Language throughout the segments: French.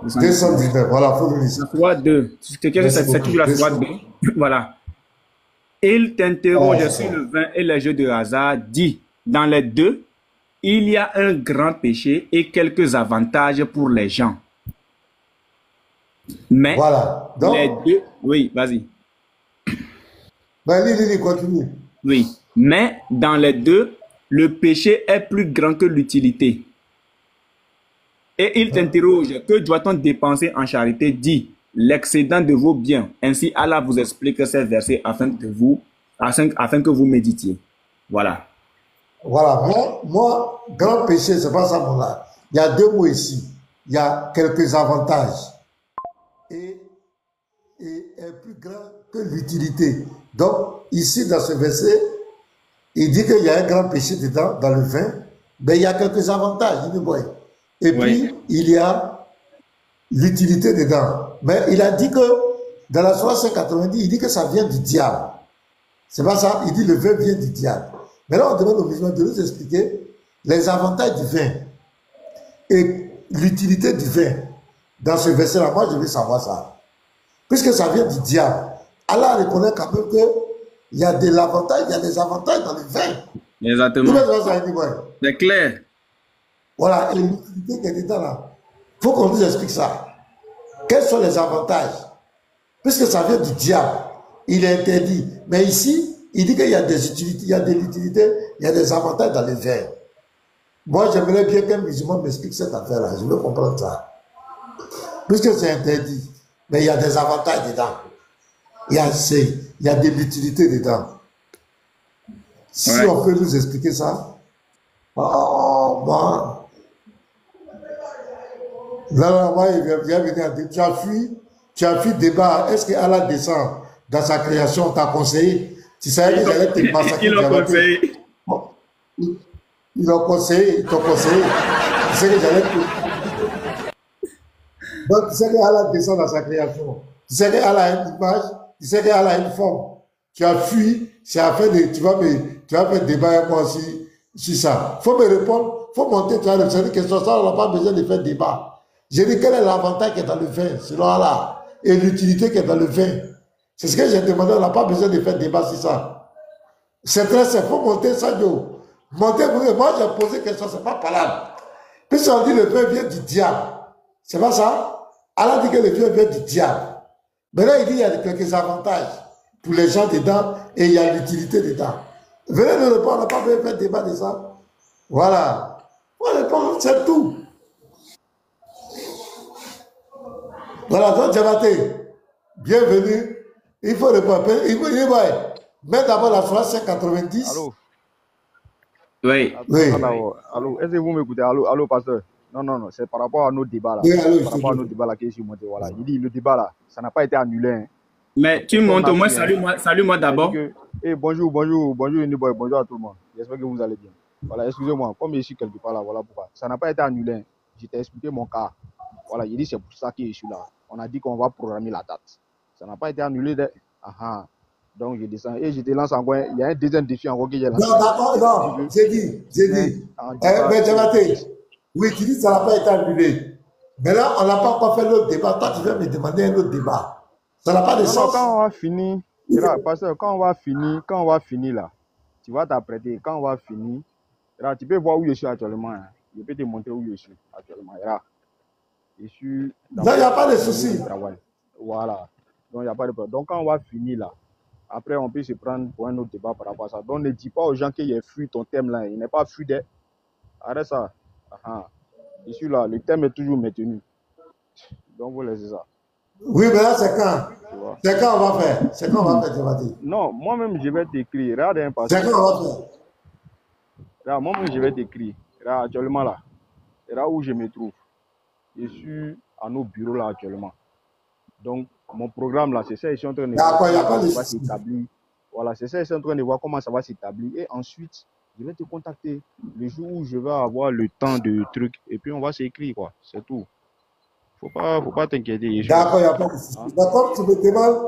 219, voilà, faut le lire. La fois 2. C'est toujours la fois 2. Voilà. Il t'interroge sur le vin et les jeux de hasard, dit, dans les deux, il y a un grand péché et quelques avantages pour les gens. Mais voilà. Donc, les deux, oui, vas-y. Ben, continue. Oui, mais dans les deux, le péché est plus grand que l'utilité. Et il t'interroge, que doit-on dépenser en charité? Dit, l'excédent de vos biens. Ainsi, Allah vous explique ces versets afin que vous méditiez. Voilà. Voilà, moi, grand péché, c'est pas ça mon là. Il y a deux mots ici. Il y a quelques avantages. Et est plus grand que l'utilité. Donc, ici, dans ce verset, il dit qu'il y a un grand péché dedans, dans le vin, mais il y a quelques avantages. Et puis, il y a l'utilité dedans. Mais il a dit que, dans la Sourate 590, il dit que ça vient du diable. C'est pas ça, il dit le vin vient du diable. Mais là, on demande aux musulmans de nous expliquer les avantages du vin et l'utilité du vin. Dans ce verset-là, moi, je veux savoir ça. Puisque ça vient du diable, Allah reconnaît quand même qu'il y a de l'avantage, il y a des avantages dans le vin. Exactement. C'est clair. Voilà, et l'utilité qui est dedans là. Il faut qu'on nous explique ça. Quels sont les avantages? Puisque ça vient du diable, il est interdit. Mais ici, il dit qu'il y a des utilités, il y a de l'utilité, il y a des avantages dans le vin. Moi, j'aimerais bien qu'un musulman m'explique cette affaire-là. Je veux comprendre ça. Puisque c'est interdit, mais il y a des avantages dedans. Il y a de l'utilité dedans. Si on peut nous expliquer ça. Oh, moi. Là, moi, il vient venir dire, tu as fui débat. Est-ce que Allah descend dans sa création, t'a conseillé? Tu savais que j'allais te massacrer. Ils l'ont conseillé. Ils l'ont conseillé, ils t'ont conseillé. Tu sais que j'allais te... Donc, tu sais que Allah descend dans sa création. Tu sais que Allah a une image, tu sais que Allah a une forme. Tu as fui, c'est afin de... Tu vas faire débat avec moi aussi sur ça. Il faut me répondre, il faut monter, tu as une question, ça, on n'a pas besoin de faire débat. J'ai dit quel est l'avantage qui est dans le vin, selon Allah, et l'utilité qui est dans le vin. C'est ce que j'ai demandé, on n'a pas besoin de faire débat sur ça. C'est très simple, il faut monter ça, Joe. Monter, moi j'ai posé question, c'est pas palable. Puisqu'on dit le vin vient du diable. C'est pas ça? Allah dit que le vin vient du diable. Mais là, il dit qu'il y a quelques avantages pour les gens dedans et il y a l'utilité dedans. Venez nous répondre, on n'a pas besoin de faire débat de ça. Voilà. On répond, c'est tout. Voilà, donc Diabaté, bienvenue. Il faut répondre. Il faut dire, mets d'abord la phrase 590. Allô? Oui. Allô, est-ce que vous m'écoutez? Allô, pasteur? Non, c'est par rapport à nos débats là. Oui, allô, par rapport à nos débats là qui est sur monté. Voilà. Il dit le débat là, ça n'a pas été annulé. Hein. Mais tu montes au moins, salue-moi d'abord. Bonjour, Uniboy, bonjour à tout le monde. J'espère que vous allez bien. Voilà, excusez-moi, comme je suis quelque part là, voilà pourquoi. Ça n'a pas été annulé. Hein. Je t'ai expliqué mon cas. Voilà, il dit c'est pour ça que je suis là. On a dit qu'on va programmer la date. Ça n'a pas été annulé. Donc je descends et je te lance encore. Il y a un deuxième défi encore que j'ai lancé. Non, d'accord, non, j'ai dit. Mais Diabaté, oui, tu dis que ça n'a pas été annulé. Mais là, on n'a pas encore fait l'autre débat. Toi, tu viens me demander un autre débat. Ça n'a pas de sens. Quand on va finir, pasteur, quand on va finir là, tu vas t'apprêter. Quand on va finir, tu peux voir où je suis actuellement. Hein. Je peux te montrer où je suis actuellement. Je suis dans il n'y a pas de souci. Voilà. Donc, il n'y a pas de problème. Donc, quand on va finir là, après, on peut se prendre pour un autre débat par rapport à ça. Donc, ne dis pas aux gens qu'il y a fui ton thème là. Il n'est pas fui. Arrête ça. Je suis là. Le thème est toujours maintenu. Donc, vous laissez ça. Oui, mais là, c'est quand? C'est quand on va faire? C'est quand on va faire, Diabaté? Non, moi-même, je vais t'écrire. C'est quand on va faire? Là, moi-même, je vais t'écrire. Là, actuellement là. Là où je me trouve. Je suis à nos bureaux là actuellement. Donc, mon programme là, c'est ça, je suis en train de voir comment ça va s'établir. Voilà, c'est ça, je suis en train de voir comment ça va s'établir. Et ensuite, je vais te contacter le jour où je vais avoir le temps de truc. Et puis, on va s'écrire, quoi. C'est tout. Faut pas t'inquiéter. D'accord, il n'y a pas de souci. D'accord, tu me demandes,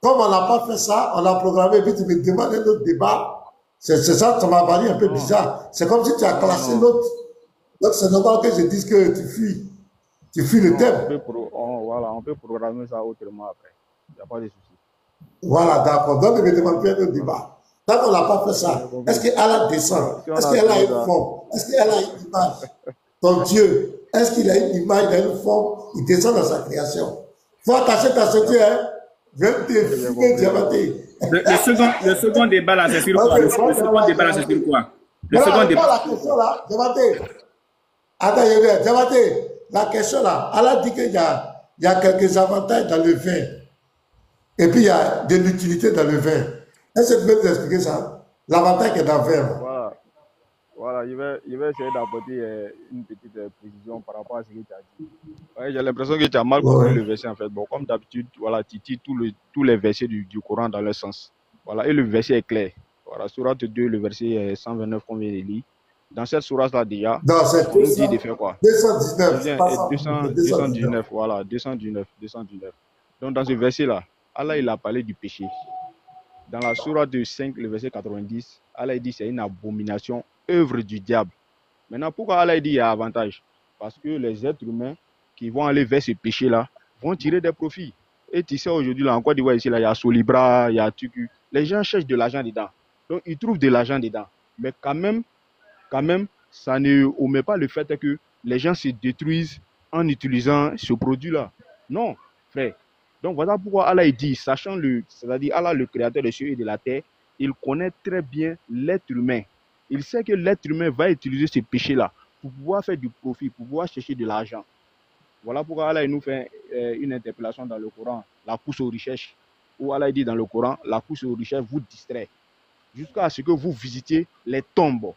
comme on n'a pas fait ça, on a programmé, et puis tu me demandes un autre débat. C'est ça, ça m'a paru un peu bizarre. C'est comme si tu as classé l'autre. Donc, c'est normal que je dise que tu fuis. Tu fuis le Non, thème. voilà, on peut programmer ça autrement après. Il n'y a pas de souci. Voilà, d'accord. Donc, ne me demande plus de débat. Tant qu'on n'a pas fait ça, est-ce qu'Allah descend? Si on Est-ce a qu'elle a fini une ça, forme? Est-ce qu'elle a une image? Ton Dieu, est-ce qu'il a une image, il a une forme? Il descend dans sa création. Faut attacher ta ceinture, hein? Je vais te fumer, diamanté. Le second débat là, c'est sur quoi? Le second débat là, c'est sur quoi? Le second Voilà, débat. la question là, diamanté. Attends, je vais, diamanté. La question là, Allah dit qu'il y a quelques avantages dans le vin. Et puis il y a de l'utilité dans le vin. Est-ce que tu peux nous expliquer ça? L'avantage qui est dans le vin. voilà. Voilà, je vais essayer d'apporter une petite précision par rapport à ce que tu as dit. Ouais, j'ai l'impression que tu as mal compris Ouais. le verset en fait. Bon, comme d'habitude, voilà, tu tires tous les versets du Coran dans leur sens. Voilà, et le verset est clair. Voilà, sourate 2, le verset 129 qu'on vient de lire. Dans cette sourate-là déjà, Dans cette on nous dit de faire quoi? 219, pas 219, voilà, 219. Donc dans ce verset-là, Allah il a parlé du péché. Dans la sourate de 5, le verset 90, Allah dit c'est une abomination, œuvre du diable. Maintenant, pourquoi Allah dit il y a avantage? Parce que les êtres humains qui vont aller vers ce péché-là vont tirer des profits. Et tu sais, aujourd'hui, là, en Côte d'Ivoire, ici, là, il y a Solibra, il y a Tuku. Les gens cherchent de l'argent dedans. Donc, ils trouvent de l'argent dedans. Mais quand même, ça ne omet pas le fait que les gens se détruisent en utilisant ce produit-là. Non, frère. Donc, voilà pourquoi Allah dit, sachant c'est-à-dire Allah, le créateur des cieux et de la terre, il connaît très bien l'être humain. Il sait que l'être humain va utiliser ce péché-là pour pouvoir faire du profit, pour pouvoir chercher de l'argent. Voilà pourquoi Allah nous fait une interpellation dans le Coran, la course aux richesses, où Allah dit dans le Coran, la course aux richesses vous distrait, jusqu'à ce que vous visitiez les tombes.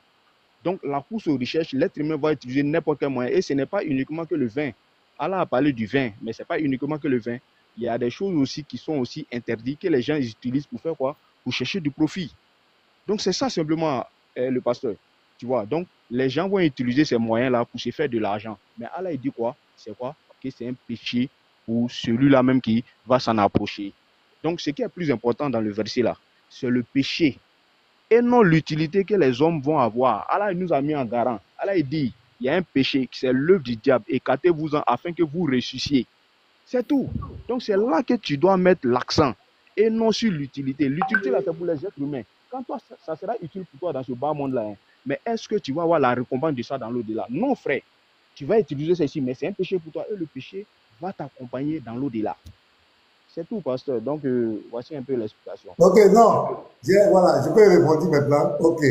Donc la course aux richesses, l'être humain va utiliser n'importe quel moyen, et ce n'est pas uniquement que le vin. Allah a parlé du vin, mais ce n'est pas uniquement que le vin. Il y a des choses aussi qui sont aussi interdites, que les gens utilisent pour faire quoi? Pour chercher du profit. Donc c'est ça simplement le pasteur. Tu vois, donc les gens vont utiliser ces moyens-là pour se faire de l'argent. Mais Allah il dit quoi? C'est quoi? Que c'est un péché pour celui-là même qui va s'en approcher. Donc ce qui est plus important dans le verset là, c'est le péché et non l'utilité que les hommes vont avoir. Allah il nous a mis en garant. Allah il dit, il y a un péché, c'est l'œuvre du diable. Écartez-vous-en afin que vous ressusciez. C'est tout. Donc c'est là que tu dois mettre l'accent et non sur l'utilité. L'utilité là, c'est pour les êtres humains. Quand toi, ça sera utile pour toi dans ce bas monde-là, hein. Mais est-ce que tu vas avoir la récompense de ça dans l'au-delà? Non, frère. Tu vas utiliser ça ici, mais c'est un péché pour toi et le péché va t'accompagner dans l'au-delà. C'est tout, pasteur. Donc, voici un peu l'explication. Ok, non. Voilà, je peux répondre maintenant. Ok.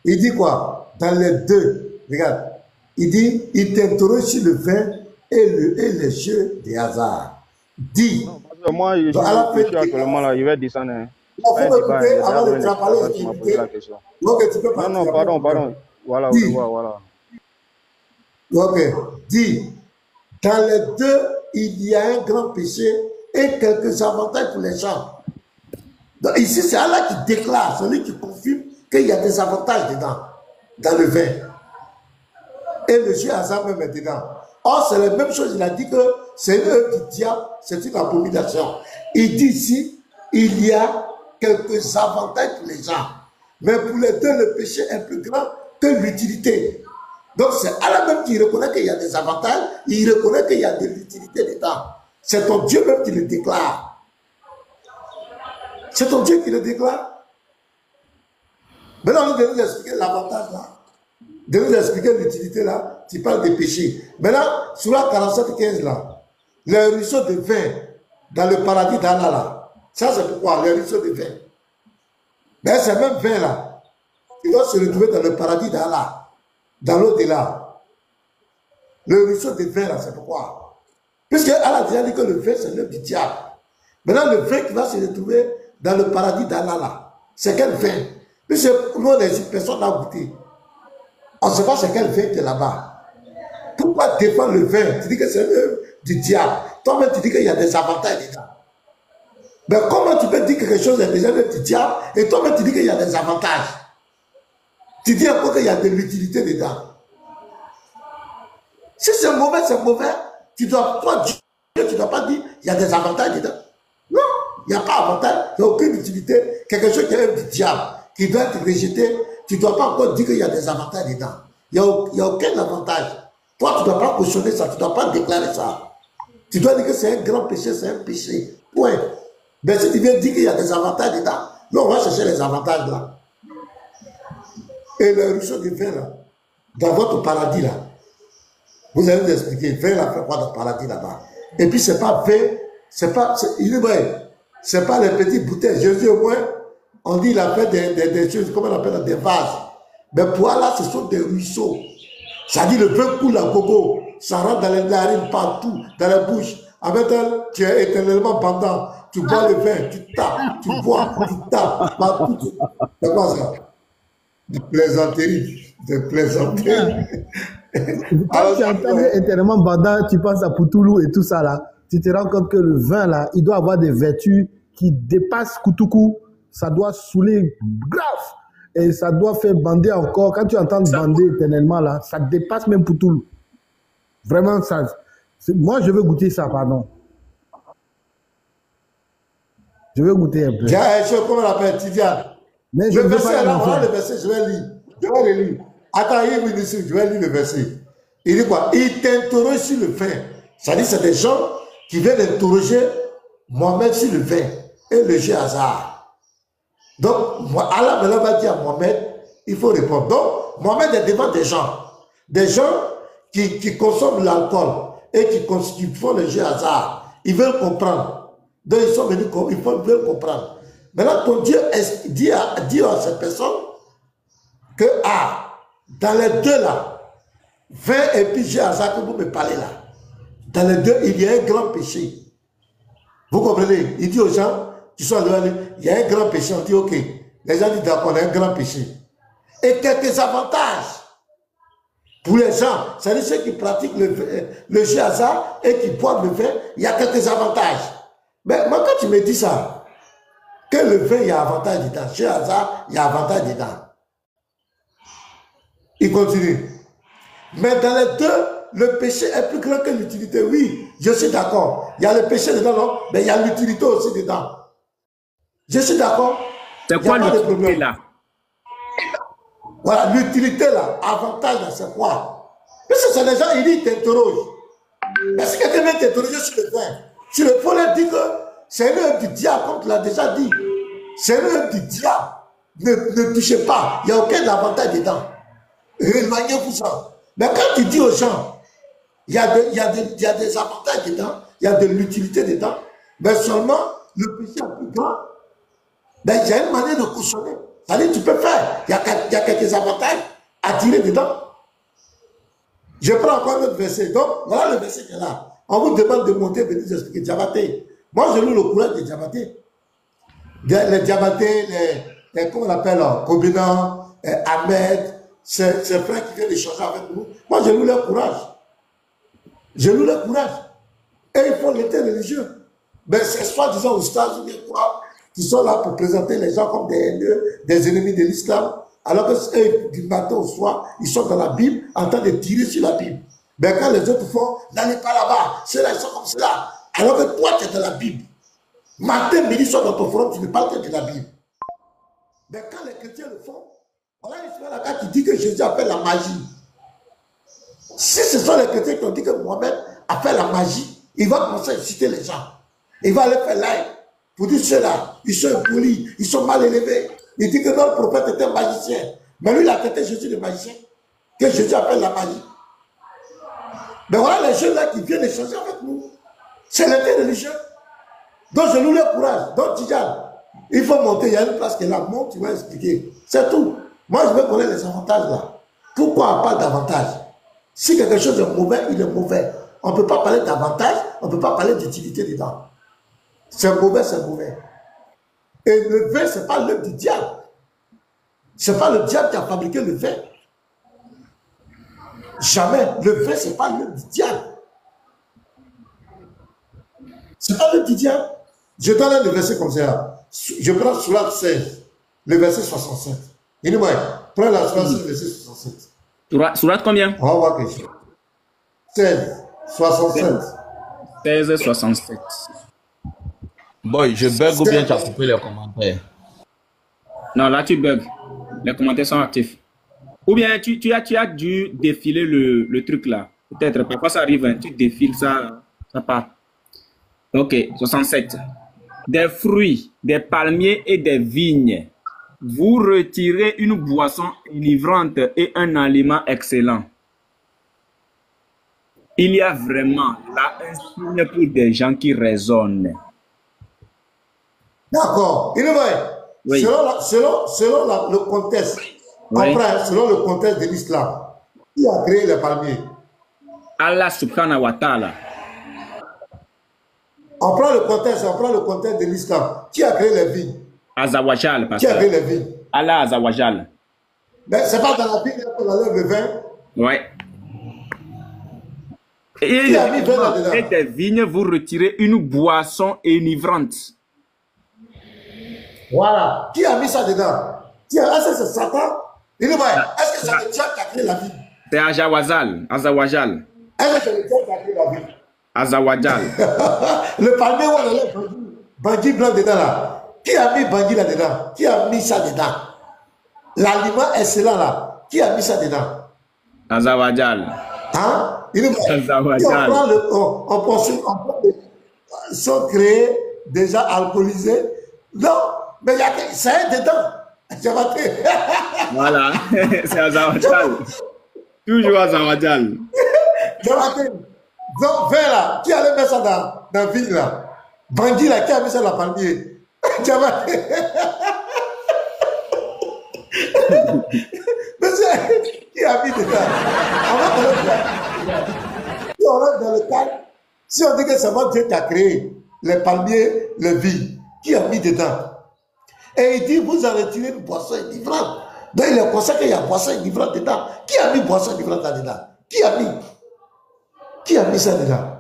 Il dit quoi? Dans les deux, regarde. Il dit, il t'interroge sur le vin et les jeux des hasards. Dis. Non, pasteur, moi, je suis actuellement là, il va descendre. Hein. Il faut m'écouter avant de te parler. Donc, tu peux partir. Non, pardon. Voilà, voilà. Ok. Dis. Dans les deux, il y a un grand péché et quelques avantages pour les gens. Donc, ici, c'est Allah qui déclare, celui qui confirme qu'il y a des avantages dedans, dans le vin. Et le jeu hasard même est dedans. Or, c'est la même chose, il a dit que c'est l'œuvre du diable, c'est une abomination. Il dit ici, il y a quelques avantages pour les gens. Mais pour les deux, le péché est plus grand que l'utilité. Donc, c'est Allah même qui reconnaît qu'il y a des avantages, il reconnaît qu'il y a de l'utilité dedans. C'est ton Dieu même qui le déclare. C'est ton Dieu qui le déclare. Maintenant, on va nous expliquer l'avantage là. De nous expliquer l'utilité là, tu parles des péchés. Maintenant, sur la 47-15 là, le ruisseau de vin dans le paradis d'Allah là, ça c'est pourquoi le ruisseau de vin. Mais ce même vin là, il doit se retrouver dans le paradis d'Allah, dans l'au-delà. Le ruisseau de vin là, c'est pourquoi. Puisque Allah a déjà dit que le vin c'est l'œuvre du diable. Maintenant, le vin qui va se retrouver dans le paradis d'Allah là, c'est quel vin? Puisque nous, les personnes n'a goûté. On ne sait pas c'est quel vin qui est là-bas. Pourquoi défendre le vin? Tu dis que c'est l'œuvre du diable. Toi-même, tu dis qu'il y a des avantages dedans. Mais comment tu peux dire que quelque chose est déjà l'œuvre du diable et toi-même, tu dis qu'il y a des avantages? Tu dis encore qu'il y a de l'utilité dedans. Si c'est mauvais, c'est mauvais. Tu dois pas dire qu'il y a des avantages dedans. Non, il n'y a pas d'avantage, il n'y a aucune utilité. Quelque chose qui est l'œuvre du diable, qui doit être rejeté. Tu ne dois pas encore dire qu'il y a des avantages dedans. Il n'y a aucun avantage. Toi, tu ne dois pas cautionner ça, tu ne dois pas déclarer ça. Tu dois dire que c'est un grand péché, c'est un péché. Point. Mais si tu viens dire qu'il y a des avantages dedans, là, on va chercher les avantages là. Et le ruisseau du vin là, dans votre paradis là, vous allez nous expliquer, vin là fait quoi dans le paradis là-bas. Et puis c'est pas vin, c'est pas les petites bouteilles. Jésus au moins, on dit il a fait des choses, comment on appelle, des vases. Mais pour Allah, ce sont des ruisseaux. Ça dit le vin coule à gogo, ça rentre dans les narines partout, dans la bouche. Avec elle, tu es éternellement bandant. Tu bois le vin, tu tapes, tu bois, tu tapes, partout. C'est quoi ça? Des plaisanteries. Des plaisanteries. Quand tu entends éternellement bandant, tu penses à Poutoulou et tout ça là, tu te rends compte que le vin là, il doit avoir des vertus qui dépassent Koutoukou. Ça doit saouler grave. Et ça doit faire bander encore. Quand tu entends bander éternellement là, ça dépasse même Poutoulou. Vraiment, ça. Moi, je veux goûter ça, pardon. Je veux goûter un peu. Comment on l'appelle, Tidiane? Mais le verset, là, voilà le verset, je vais lire. Je vais le lire. Attends, il est ici, je vais lire le verset. Il dit quoi? Il t'interroge sur le vin. C'est-à-dire, c'est des gens qui viennent interroger Mohamed sur le vin et le jeu hasard. Donc, Allah va dire à Mohamed, il faut répondre. Donc, Mohamed est devant des gens qui consomment l'alcool et qui font le jeu hasard. Ils veulent comprendre. Donc, ils sont venus, ils veulent comprendre. Maintenant, ton Dieu dit à cette personne que, dans les deux là, vin et puis jeu hasard que vous me parlez là, dans les deux, il y a un grand péché. Vous comprenez? Il dit aux gens qui sont allés, il y a un grand péché. On dit, ok. Les gens disent, d'accord, il y a un grand péché. Et quelques avantages pour les gens, c'est-à-dire ceux qui pratiquent le jeu hasard et qui boivent le vin, il y a quelques avantages. Mais moi, quand tu me dis ça, que le vin, il y a avantage dedans, jeu hasard, il y a avantage dedans. Il continue. Mais dans les deux, le péché est plus grand que l'utilité. Oui, je suis d'accord. Il y a le péché dedans, non? Mais il y a l'utilité aussi dedans. Je suis d'accord. C'est quoi l'utilité là? Voilà, l'utilité là, avantage là, c'est quoi? Parce que c'est les gens, ils t'interrogent. Mais si quelqu'un vient t'interroger sur le vin, sur le fond, il dit que c'est une œuvre du diable, comme tu l'as déjà dit. C'est une œuvre du diable. Ne touchez pas. Il n'y a aucun avantage dedans. Éloignez-vous ça. Mais quand tu dis aux gens, il y a des avantages dedans, il y a de l'utilité dedans, mais seulement le péché est plus grand. Ben, il y a une manière de cautionner. C'est-à-dire, tu peux faire. Il y a quelques avantages à tirer dedans. Je prends encore notre verset. Donc, voilà le verset qui est là. On vous demande de monter, venir vous expliquer Diabaté. Moi, je loue le courage des Diabaté. Les Diabaté, comment on appelle, Kobinan, Ahmed, ces frères qui viennent échanger avec nous. Moi, je loue leur courage. Je loue leur courage. Et ils font l'été religieux. Mais c'est soi-disant aux États-Unis, quoi, qui sont là pour présenter les gens comme des haineux, des ennemis de l'islam, alors que eux, du matin au soir, ils sont dans la Bible en train de tirer sur la Bible. Mais quand les autres font, n'allez pas là-bas, ceux-là, ils sont comme cela. Alors que toi, tu es dans la Bible. Matin, midi, soir dans ton forum, tu ne parles que de la Bible. Mais quand les chrétiens le font, voilà l'histoire là qui dit que Jésus a fait la magie. Si ce sont les chrétiens qui ont dit que Mohamed a fait la magie, il va commencer à inciter les gens. Il va aller faire live pour dire ceux-là, ils sont impolis, ils sont mal élevés. Il dit que notre prophète était un magicien. Mais lui, il a traité Jésus de magicien. Que Jésus appelle la magie. Mais voilà les jeunes là qui viennent échanger avec nous. C'est l'été religieux. Donc je loue le courage. Donc Tidjane, il faut monter, il y a une place qui est là. Monte, tu vas expliquer. C'est tout. Moi, je veux connaître les avantages là. Pourquoi on parle d'avantages? Si quelque chose est mauvais, il est mauvais. On ne peut pas parler d'avantages, on ne peut pas parler d'utilité dedans. C'est mauvais, c'est mauvais. Et le vin, ce n'est pas l'œuvre du diable. Ce n'est pas le diable qui a fabriqué le vin. Jamais. Le vin, ce n'est pas l'œuvre du diable. Ce n'est pas l'œuvre du diable. Je donne le verset comme ça. Je prends Sourate 16, le verset 67. Il dit, prends la Sourate 16, le verset 67. Sourate combien? On va voir quelque chose. 16, 67. 16, 67. Boy, je bug ou bien tu as coupé les commentaires? Non, là tu bugs. Les commentaires sont actifs. Ou bien tu as dû défiler le truc là. Peut-être, parfois ça arrive, hein, tu défiles, ça part. Ok, 67. Des fruits, des palmiers et des vignes. Vous retirez une boisson enivrante et un aliment excellent. Il y a vraiment là un signe pour des gens qui raisonnent. D'accord. Il est vrai. Oui. Selon le contexte, Oui. après, selon le contexte de l'islam, qui a créé les palmiers? Allah subhanahu wa ta'ala. On prend le contexte de l'islam. Qui a créé les vignes? Azawajal, Qui a pasteur. créé les vignes? Allah Azawajal. Mais c'est pas dans la Bible qu'on enlève le vin. Ouais. Qui a mis vin là-dedans? Et des vignes, vous retirez une boisson enivrante. Voilà. Qui a mis ça dedans? Est-ce que c'est Satan? Il est vrai. Est-ce que c'est le diable qui a créé la vigne? C'est Azawajal. Azawajal. Est-ce que c'est le diable qui a créé la vigne? Azawajal. Le palmier où on enlève bandit blanc dedans là. Qui a mis bandit là-dedans? Qui a mis ça dedans? L'aliment excellent là. Qui a mis ça dedans? Azawajal. Hein? Il est vrai. Azawajal. On prend des sont créés, déjà alcoolisés. Non, mais il y a ça est dedans. Voilà, c'est Azawajal. Toujours Azawajal. Donc, vin là, qui allait mettre ça dans la vigne là? Bandit là, qui a mis ça dans la palmier? Mais qui a mis dedans? Si on rentre dans le cadre, si on dit que c'est moi Dieu qui a créé les palmiers, les vignes, qui a mis dedans? Et il dit, vous en retirez une boisson enivrante. Donc il est conscient qu'il y a boisson enivrante dedans. Qui a mis boisson enivrante là-dedans? Qui a mis ça dedans?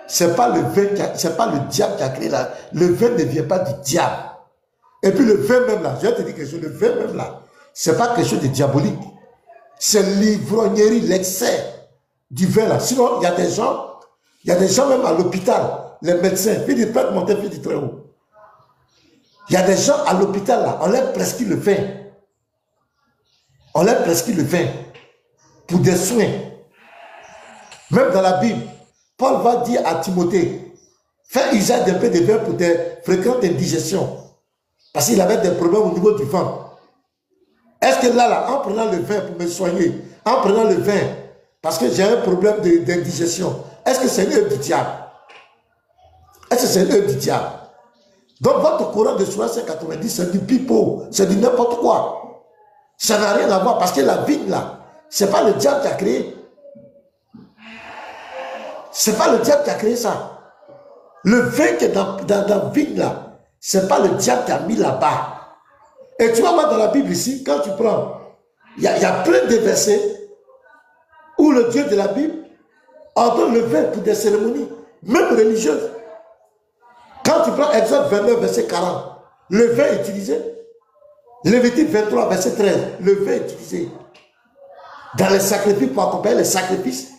C'est pas le vin, c'est pas le diable qui a créé là. Le vin ne vient pas du diable. Et puis le vin même là, je vais te dire quelque chose, le vin même là, c'est pas quelque chose de diabolique. C'est l'ivrognerie, l'excès du vin là. Sinon, il y a des gens même à l'hôpital, les médecins, puis du peut monter, puis du très haut. Il y a des gens à l'hôpital là, on leur prescrit le vin. On leur prescrit le vin pour des soins. Même dans la Bible, Paul va dire à Timothée, fais usage d'un peu de vin pour tes fréquentes indigestions. Parce qu'il avait des problèmes au niveau du ventre. Est-ce que là, en prenant le vin pour me soigner, en prenant le vin, parce que j'ai un problème d'indigestion, est-ce que c'est l'œuvre du diable? Est-ce que c'est l'œuvre du diable? Donc votre courant de 390, c'est du pipeau, c'est du n'importe quoi. Ça n'a rien à voir, parce que la vigne là, c'est pas le diable qui a créé. C'est pas le diable qui a créé ça. Le vin qui est dans la vigne là, c'est pas le diable qui a mis là-bas. Et tu vas voir dans la Bible ici, quand tu prends, il y a plein de versets où le Dieu de la Bible ordonne le vin pour des cérémonies, même religieuses. Quand tu prends Exode 29, verset 40, le vin est utilisé. Lévitique 23, verset 13, le vin est utilisé. Dans les sacrifices, pour accompagner les sacrifices,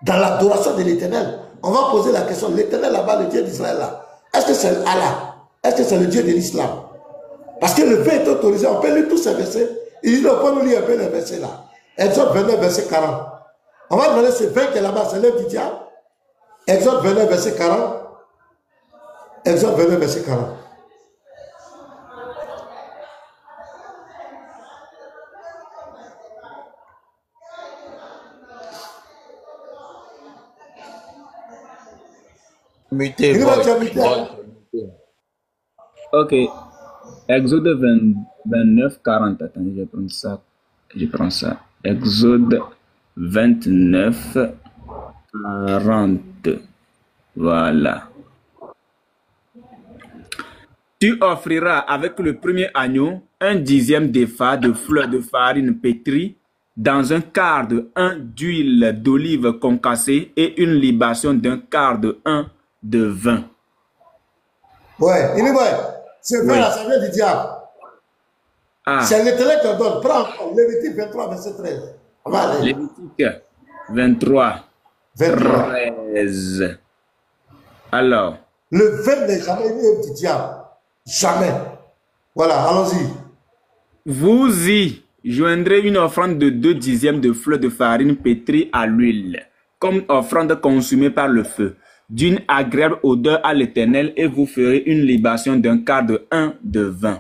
dans l'adoration de l'Éternel. On va poser la question, l'Éternel là-bas, le Dieu d'Israël là, est-ce que c'est Allah? Est-ce que c'est le Dieu de l'islam? Parce que le vin est autorisé, on peut lire tous ces versets. Il dit, on peut nous lire un peu les versets là. Exode 29, verset 40. On va demander ce vin qui est là-bas, c'est l'œuvre du diable. Exode 29, verset 40. Exode 29, verset 40. Muté, Il va boy. dire muté. Ok. Exode 29, 40. Attendez, je prends ça. Je prends ça. Exode 29, 40. Voilà. Tu offriras avec le premier agneau un dixième d'épha de fleur de farine pétrie dans un quart de 1 d'huile d'olive concassée et une libation d'un quart de 1 de vin. Ouais, il est vrai. Ce vin là, ça vient du diable. Ah, C'est l'Éternel qui en donne. Prends encore Lévitique 23, verset 13. On va aller. Lévitique 23, 23. 13. Alors, Le vin n'est jamais une œuvre du diable. Jamais. Voilà, allons-y. vous y joindrez une offrande de 2 dixièmes de fleur de farine pétrie à l'huile comme offrande consumée par le feu, d'une agréable odeur à l'Éternel, et vous ferez une libation d'un quart de de vin.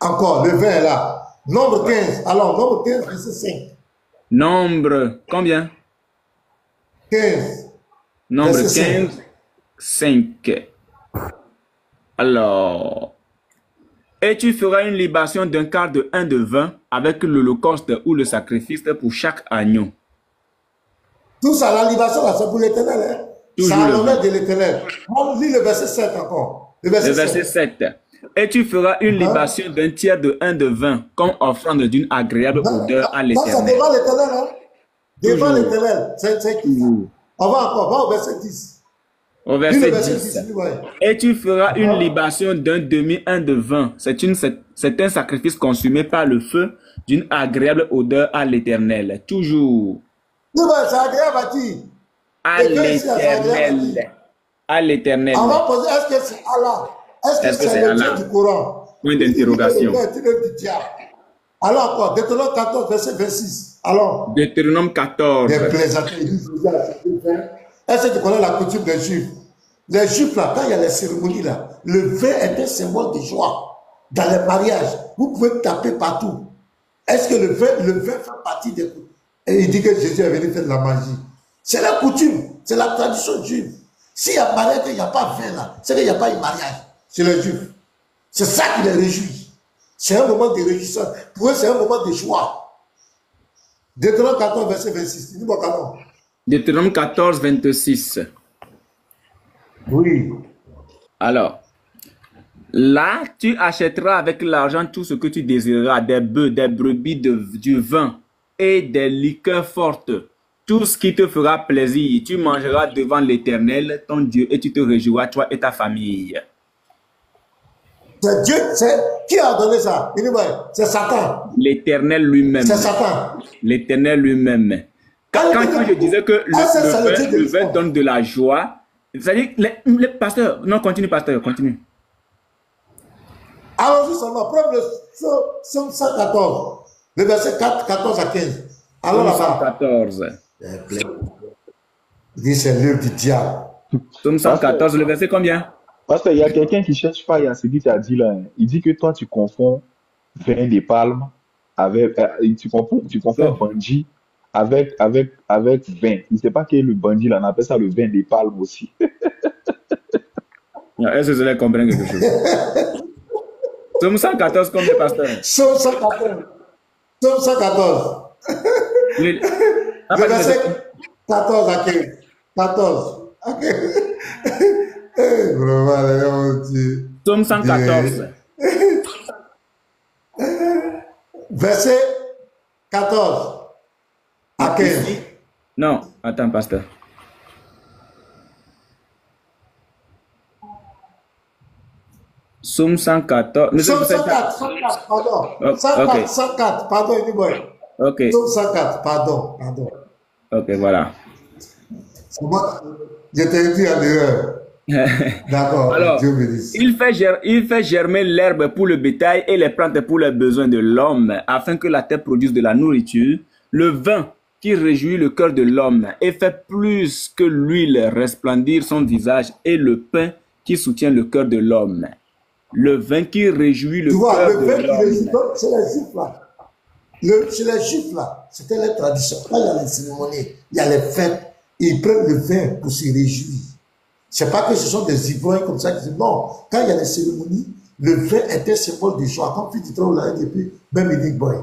Encore, le vin est là. Nombre 15. Alors, nombre 15, verset 5. Nombre, combien? 15. Nombre Verset 15, 5. Alors, et tu feras une libation d'un quart de vin avec l'holocauste ou le sacrifice pour chaque agneau. Tout ça, la libation, là, c'est pour l'Éternel. Hein? Toujours C'est à le l'honneur de l'Éternel. On lit le verset 7 encore. Le Le verset verset 7. 7. Et tu feras une libation d'un tiers de vin comme offrande d'une agréable odeur à Ça, c'est l'Éternel. devant l'Éternel. Hein? Devant Toujours. l'Éternel. C'est qui ça? On va encore, va au verset 10. Au Lis le verset verset 10. 10. Ouais. Et tu feras une libation d'un demi de vin. C'est un sacrifice consumé par le feu d'une agréable odeur à l'Éternel. Toujours C'est agréable à qui? à Et que ici, c'est agréable à qui? l'Éternel. À l'Éternel. On va poser, est-ce que c'est Allah? Est-ce que Est-ce que c'est c'est le Allah? Dieu du Coran? Point d'interrogation. Tu le du diable. Alors quoi? Deutéronome 14, verset 26. Alors, Deutéronome 14. des plaisanteries. Est-ce que tu connais la coutume des Juifs? Les Juifs, là, quand il y a les cérémonies, là, le vin est un symbole de joie. Dans les mariages, vous pouvez taper partout. Est-ce que le vin fait partie des... Et il dit que Jésus est venu faire de la magie. C'est la coutume, c'est la tradition juive. S'il y a mariage, qu'il n'y a pas de vin là, c'est qu'il n'y a pas de mariage. C'est les Juifs. C'est ça qui les réjouit. C'est un moment de réjouissance. Pour eux, c'est un moment de joie. Deutéronome 14, verset 26. Dis-moi comment. Deutéronome 14, 26. Oui. Alors, là, tu achèteras avec l'argent tout ce que tu désireras, des bœufs, des brebis, du vin et des liqueurs fortes. Tout ce qui te fera plaisir, tu mangeras devant l'Éternel, ton Dieu, et tu te réjouiras, toi et ta famille. C'est Dieu, c'est qui a donné ça? C'est Satan. L'Éternel lui-même. C'est Satan. L'Éternel lui-même. Quand je disais que le vin donne de la joie, c'est-à-dire, les pasteurs, non, continue, pasteur, continue. Allons-y seulement, preuve le Somme 114, le verset 14 à 15. Alors là-bas. 114. Il dit c'est l'œuvre du diable. Somme 114, le verset combien? Parce qu'il y a quelqu'un qui cherche pas, il y a ce qu'il t'a dit là. Hein. Il dit que toi, tu confonds vin des palmes avec. Tu confonds bandit avec vin. Il ne sait pas que le bandit, là, on appelle ça le vin des palmes aussi. Est-ce que vous allez comprendre quelque chose? Somme 114, combien, pasteur? Somme 114. Somme 114. Le verset 14 à 15. 14 à 15. Somme 114. Verset 14 à 15. Non, attends, pasteur. Somme 114. Somme 104, pardon. Oh, 104, okay. 104, pardon, Ok. Somme 104, pardon. Ok, voilà. Moi, je t'ai dit en erreur. D'accord, Alors, Dieu bénisse. il fait germer l'herbe pour le bétail et les plantes pour les besoins de l'homme, afin que la terre produise de la nourriture, le vin qui réjouit le cœur de l'homme et fait plus que l'huile resplendir son visage, et le pain qui soutient le cœur de l'homme. Le vin qui réjouit le cœur de l'homme. Le vin qui réjouit, c'est les Juifs là. Chez les Juifs là, c'était la tradition. Quand il y a les cérémonies, il y a les fêtes, ils prennent le vin pour se réjouir. C'est pas que ce sont des ivrognes comme ça qui disent non. Quand il y a les cérémonies, le vin est un symbole de joie. Comme tu dis, depuis, même il dit, boy.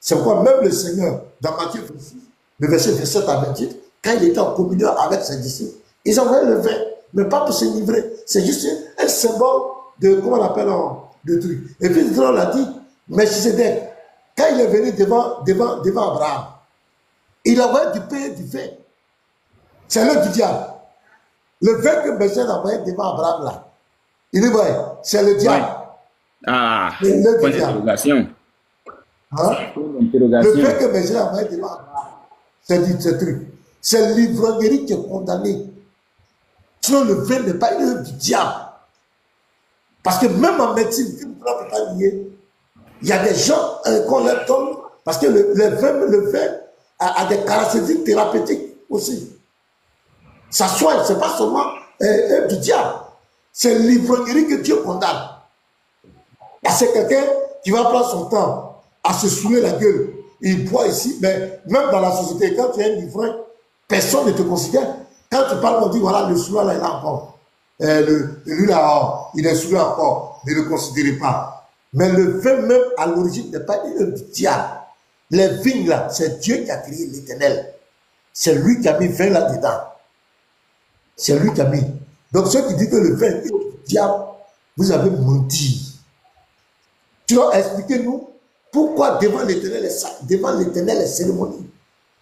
C'est pourquoi même le Seigneur, dans Matthieu 26, le verset 27 à 28, quand il était en communion avec ses disciples, ils envoyaient le vin, mais pas pour se livrer. C'est juste un symbole de, comment on appelle, de truc. Et puis, on l'a dit, Melchisedec, quand il est venu devant Abraham, il envoyait du pain et du vin. C'est l'œuvre du diable. Le vin que Melchisedec a envoyé devant Abraham, là, il dit, ouais, c'est le diable. Ouais. Ah, point d'interrogation. Hein? Le fait que Melchisedec a envoyé devant Abraham, c'est ce truc. C'est l'ivrognerie qui est condamnée. Sinon, le vin n'est pas une œuvre du diable. Parce que même en médecine, il y a des gens qu'on leur donne, parce que le vin a des caractéristiques thérapeutiques. aussi. Ça soigne, c'est pas seulement du diable. C'est l'ivrognerie que Dieu condamne. C'est quelqu'un qui va prendre son temps à se saouler la gueule. Il boit ici, mais même dans la société, quand tu es un ivrogne, personne ne te considère. Quand tu parles, on dit voilà, le soulard là, il a encore. Lui là, il est saoulé encore. Ne le considérez pas. Mais le vin même, à l'origine, n'est pas du diable. Les vignes là, c'est Dieu qui a créé l'Éternel. C'est lui qui a mis vin là-dedans. C'est lui qui a mis. Donc ceux qui disent que le vin est du diable, vous avez menti. Tu dois expliquer-nous pourquoi devant l'Éternel les cérémonies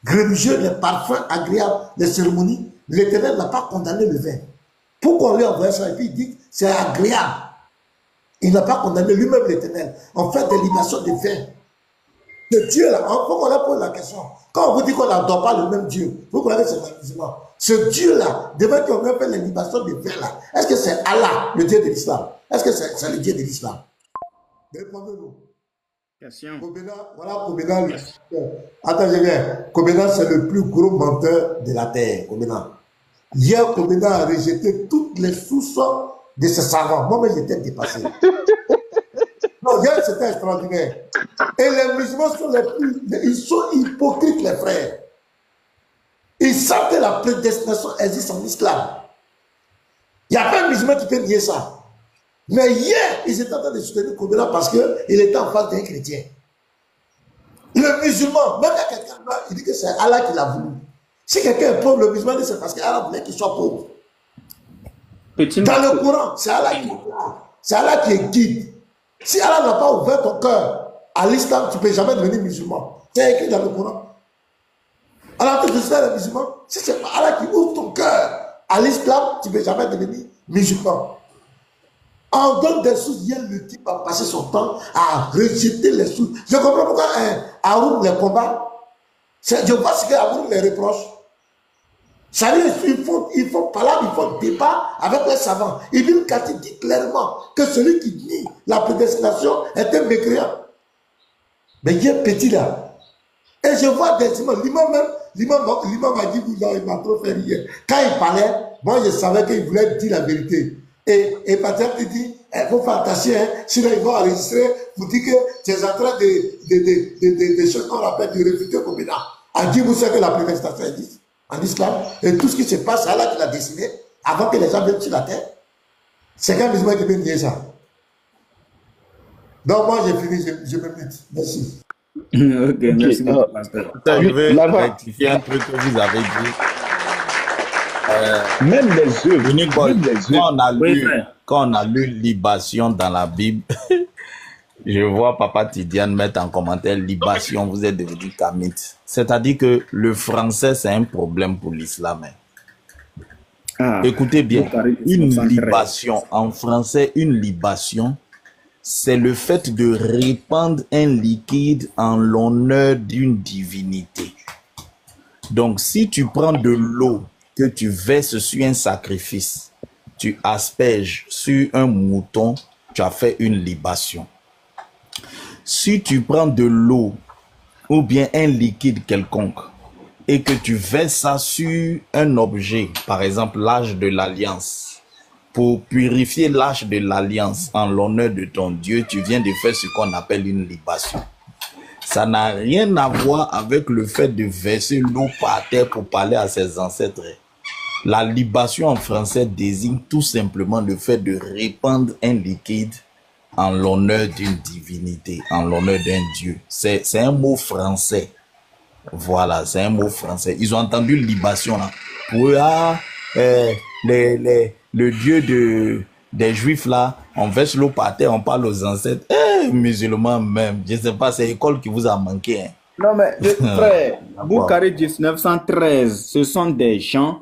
religieuses, les parfums agréables, les cérémonies, l'Éternel n'a pas condamné le vin. Pourquoi on lui a envoyé ça et puis il dit que c'est agréable. Il n'a pas condamné lui-même l'Éternel. On fait des libations de vin. Ce Dieu-là, pourquoi on leur pose la question? Quand on vous dit qu'on n'adore pas le même Dieu, vous connaissez ce musulman. Ce Dieu-là, devant qu'on fait les libations de vin là, est-ce que c'est Allah, le Dieu de l'islam? Est-ce que c'est le Dieu de l'islam? Répondez-nous. Question. Kobena, voilà Kobena. Attends, je viens. Kobena, c'est le plus gros menteur de la terre. Kobena. Hier, Kobena a rejeté toutes les sources de ses savants. Moi-même, j'étais dépassé. Non, hier, c'était extraordinaire. Et les musulmans sont les plus. Ils sont hypocrites, les frères. Ils savent que la prédestination existe en islam. Il n'y a pas un musulman qui peut nier ça. Mais hier, ils étaient en train de soutenir Kobena parce qu'il était en face d'un chrétien. Le musulman, même quand quelqu'un meurt, il dit que c'est Allah qui l'a voulu. Si quelqu'un est pauvre, le musulman dit c'est parce qu'Allah voulait qu'il soit pauvre. Dans le Coran, c'est Allah qui est là. C'est Allah qui est guide. Si Allah n'a pas ouvert ton cœur à l'islam, tu ne peux jamais devenir musulman. C'est écrit dans le Coran. Alors que je suis le musulman, si c'est pas Allah qui ouvre ton cœur à l'islam, tu ne peux jamais devenir musulman. On donne des sources, hier le type a passé son temps à rejeter les sources. Je comprends pourquoi Haroun les combat. Je vois ce que Haroun les reproche. Ça veut dire qu'il faut parler, il faut débat avec les savants. Ibn Kathir dit clairement que celui qui nie la prédestination est un mécréant. Mais il est petit là. Et je vois des imams, l'imam m'a dit, il m'a trop fait rire. Quand il parlait, moi je savais qu'il voulait dire la vérité. Et Patrick il dit, il faut faire attention, hein, sinon ils vont enregistrer, vous dites que tu es en train de ce qu'on appelle de réfuter Kobena. A dit, vous savez que la prédestination existe en islam, et tout ce qui se passe, c'est Allah qui l'a décidé, avant que les gens viennent sur la terre. C'est qu'un musulman qui peut nier ça. Donc moi j'ai fini, je me mute. Merci. Ok, merci beaucoup, pasteur. Je vais rectifier un truc que vous avez dit. Même les œuvres, quand on a lu libation dans la Bible, je vois Papa Tidiane mettre en commentaire libation, vous êtes devenu kamit. C'est-à-dire que le français, c'est un problème pour l'islam. Écoutez bien, une libation, en français, une libation, c'est le fait de répandre un liquide en l'honneur d'une divinité. Donc, si tu prends de l'eau que tu verses sur un sacrifice, tu asperges sur un mouton, tu as fait une libation. Si tu prends de l'eau ou bien un liquide quelconque et que tu verses ça sur un objet, par exemple l'âge de l'alliance, pour purifier l'âge de l'alliance en l'honneur de ton Dieu, tu viens de faire ce qu'on appelle une libation. Ça n'a rien à voir avec le fait de verser l'eau par terre pour parler à ses ancêtres. La libation en français désigne tout simplement le fait de répandre un liquide en l'honneur d'une divinité, en l'honneur d'un Dieu. C'est un mot français. Voilà, c'est un mot français. Ils ont entendu libation là. Pour eux, le Dieu des Juifs là, on verse l'eau par terre, on parle aux ancêtres. Musulmans même, je ne sais pas, c'est l'école qui vous a manqué. Hein. Non mais, frère, Boukhari 1913, ce sont des gens,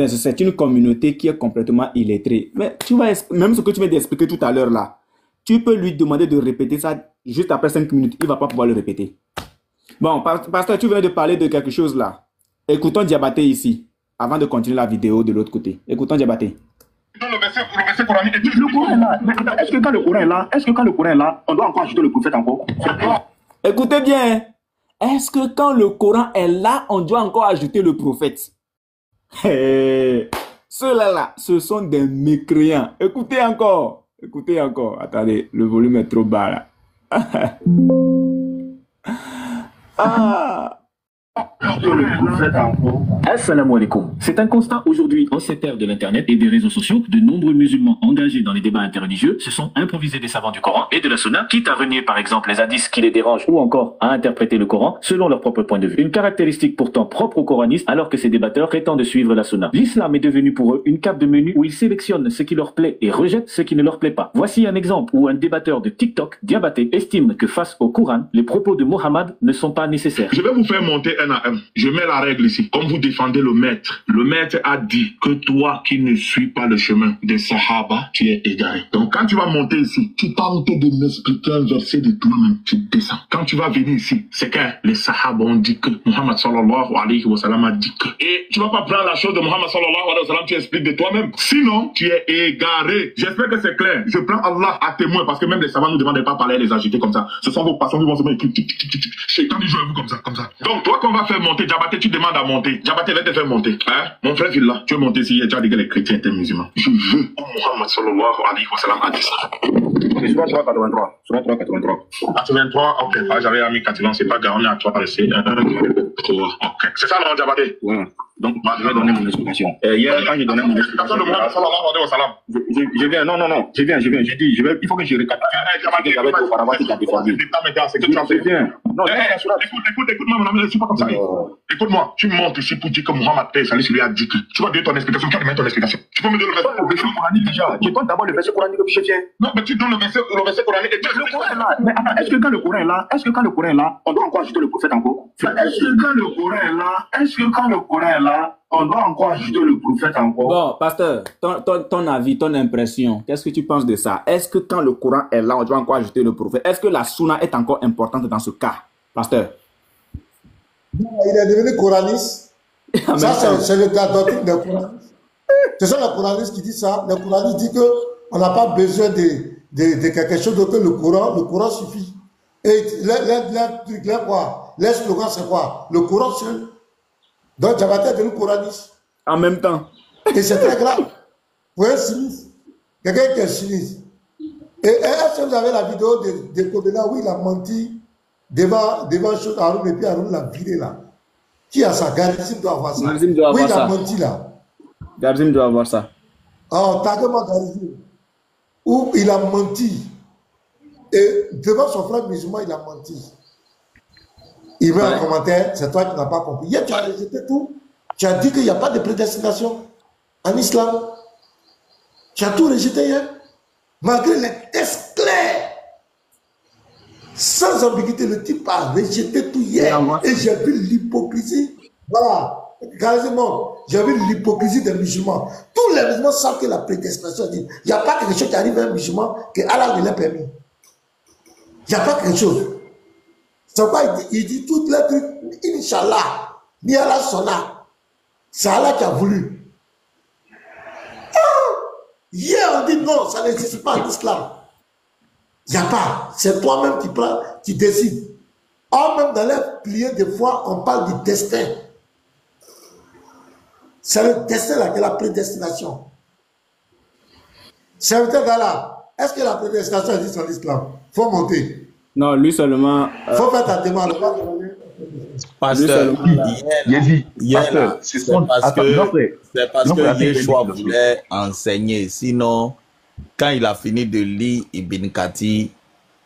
c'est une communauté qui est complètement illettrée. Mais tu vois, même ce que tu viens d'expliquer tout à l'heure là, tu peux lui demander de répéter ça juste après 5 minutes, il ne va pas pouvoir le répéter. Bon, pasteur, tu viens de parler de quelque chose là. Écoutons Diabaté ici, avant de continuer la vidéo de l'autre côté. Écoutons Diabaté. Le verset coranique est le Coran est là. Mais est-ce que quand le Coran est là, on doit encore ajouter le prophète encore? Écoutez bien. est-ce que quand le Coran est là, on doit encore ajouter le prophète? Ceux-là, ce sont des mécréants. Écoutez encore. Attendez, le volume est trop bas là. Ah. Assalamu alaikum. C'est un constat aujourd'hui, en cette ère de l'internet et des réseaux sociaux, de nombreux musulmans engagés dans les débats interreligieux se sont improvisés des savants du Coran et de la Sunna, quitte à renier par exemple les hadiths qui les dérangent ou encore à interpréter le Coran selon leur propre point de vue. Une caractéristique pourtant propre aux coranistes alors que ces débatteurs prétendent suivre la Sunna. L'islam est devenu pour eux une carte de menu où ils sélectionnent ce qui leur plaît et rejettent ce qui ne leur plaît pas. Voici un exemple où un débatteur de TikTok, Diabaté, estime que face au Coran, les propos de Mohammed ne sont pas nécessaires. Je vais vous faire monter un à un. Je mets la règle ici. Comme vous défendez le maître a dit que toi qui ne suis pas le chemin des Sahaba, tu es égaré. Donc quand tu vas monter ici, tu tentes de m'expliquer un verset de toi-même. Tu descends. Quand tu vas venir ici, c'est que les Sahaba ont dit que Muhammad sallallahu alayhi wa sallam a dit que. Et tu vas pas prendre la chose de Muhammad sallallahu alayhi wa sallam, tu expliques de toi-même. Sinon, tu es égaré. J'espère que c'est clair. Je prends Allah à témoin parce que même les savants nous demandent de pas parler et les agiter comme ça. Ce sont vos passions qui vont se mettre. C'est quand ils jouent à vous comme ça. Donc toi qu'on va faire monter, Diabaté, tu demandes à monter. Diabaté va te faire monter. Hein? Mon frère Villa, tu veux monter ici, tu as dit que les chrétiens étaient musulmans. Je veux que Muhammad sallallahu alayhi wa sallam a dit ça. Ok, sur 383. Sur 383. 83, ok. Ah, j'avais mis 80, c'est pas grave, on est à 3 par ici. 1, 2, 3, ok. C'est ça, non, Diabaté? Ouais. Donc, je vais donner mon explication. Hier, quand j'ai donné mon explication de Muhammad sallallahu alayhi wa sallam. Je viens, non, je viens. J'ai dit, il faut que je récapitule. J'avais dit auparavant qui t'a défendu. C'est que tu as fait. Non, écoute-moi, mon ami, je suis pas comme ça. Écoute-moi, tu montes ici pour dire que Muhammad lui a dit que tu vas donner ton explication. Tu vas donner ton explication. Tu peux me donner le verset coranique déjà. Je donne d'abord le verset coranique que je tiens. Non, mais tu donnes le verset coranique et tu le Coran est là. Mais attends, est-ce que quand le Coran est là, on doit encore ajouter le prophète encore? Est-ce que quand le Coran est là, on doit encore ajouter le prophète encore? Bon, pasteur, ton avis, ton impression, qu'est-ce que tu penses de ça? Est-ce que quand le Coran est là, on doit encore ajouter le prophète? Est-ce que la Sunna est encore importante dans ce cas, pasteur? Il est devenu coraniste. Ça, c'est la doctrine des coranistes. C'est ça le coraniste qui dit ça. Le coraniste dit qu'on n'a pas besoin de quelque chose d'autre que le Coran suffit. Et les slogans, c'est quoi? Le Coran seul. Donc, Diabaté est devenu coraniste. En même temps. Et c'est très grave. Pour un sinistre. Quelqu'un qui est sinistre. Et est-ce que vous avez la vidéo de Kobela où il a menti devant Haroun et puis Haroun l'a viré là? Qui a ça? Garizim doit avoir ça. Garizim doit avoir ça. Oui, il ça. a menti là. Garizim doit avoir ça. Oh, taguez-moi Garizim. Où il a menti. Et devant son frère musulman, il a menti. Il met un commentaire, c'est toi qui n'as pas compris. Hier, tu as rejeté tout. Tu as dit qu'il n'y a pas de prédestination en islam. Tu as tout rejeté hier. Malgré les tests clairs. Sans ambiguïté, le type a rejeté tout hier. Et j'ai vu l'hypocrisie. Voilà. Quasiment, j'ai vu l'hypocrisie des musulmans. Tous les musulmans savent que la prédestination dit. Il n'y a pas quelque chose qui arrive à un musulman que Allah ne l'a permis. Il n'y a pas quelque chose. C'est pourquoi il dit toutes les trucs. Inch'Allah. Ni Allah sonna. C'est Allah qui a voulu. Hier, on dit non, ça n'existe pas en islam. Il n'y a pas. C'est toi-même qui prends, qui décides. Or, même dans les pliés, des fois, on parle du destin. C'est le destin là, qui est la prédestination. Serviteur d'Allah, est-ce que la prédestination existe en islam? Il faut monter. Non, lui seulement. Il faut faire ta demande. Pasteur, c'est parce que Yeshua voulait enseigner. Sinon, quand il a fini de lire Ibn Kathir,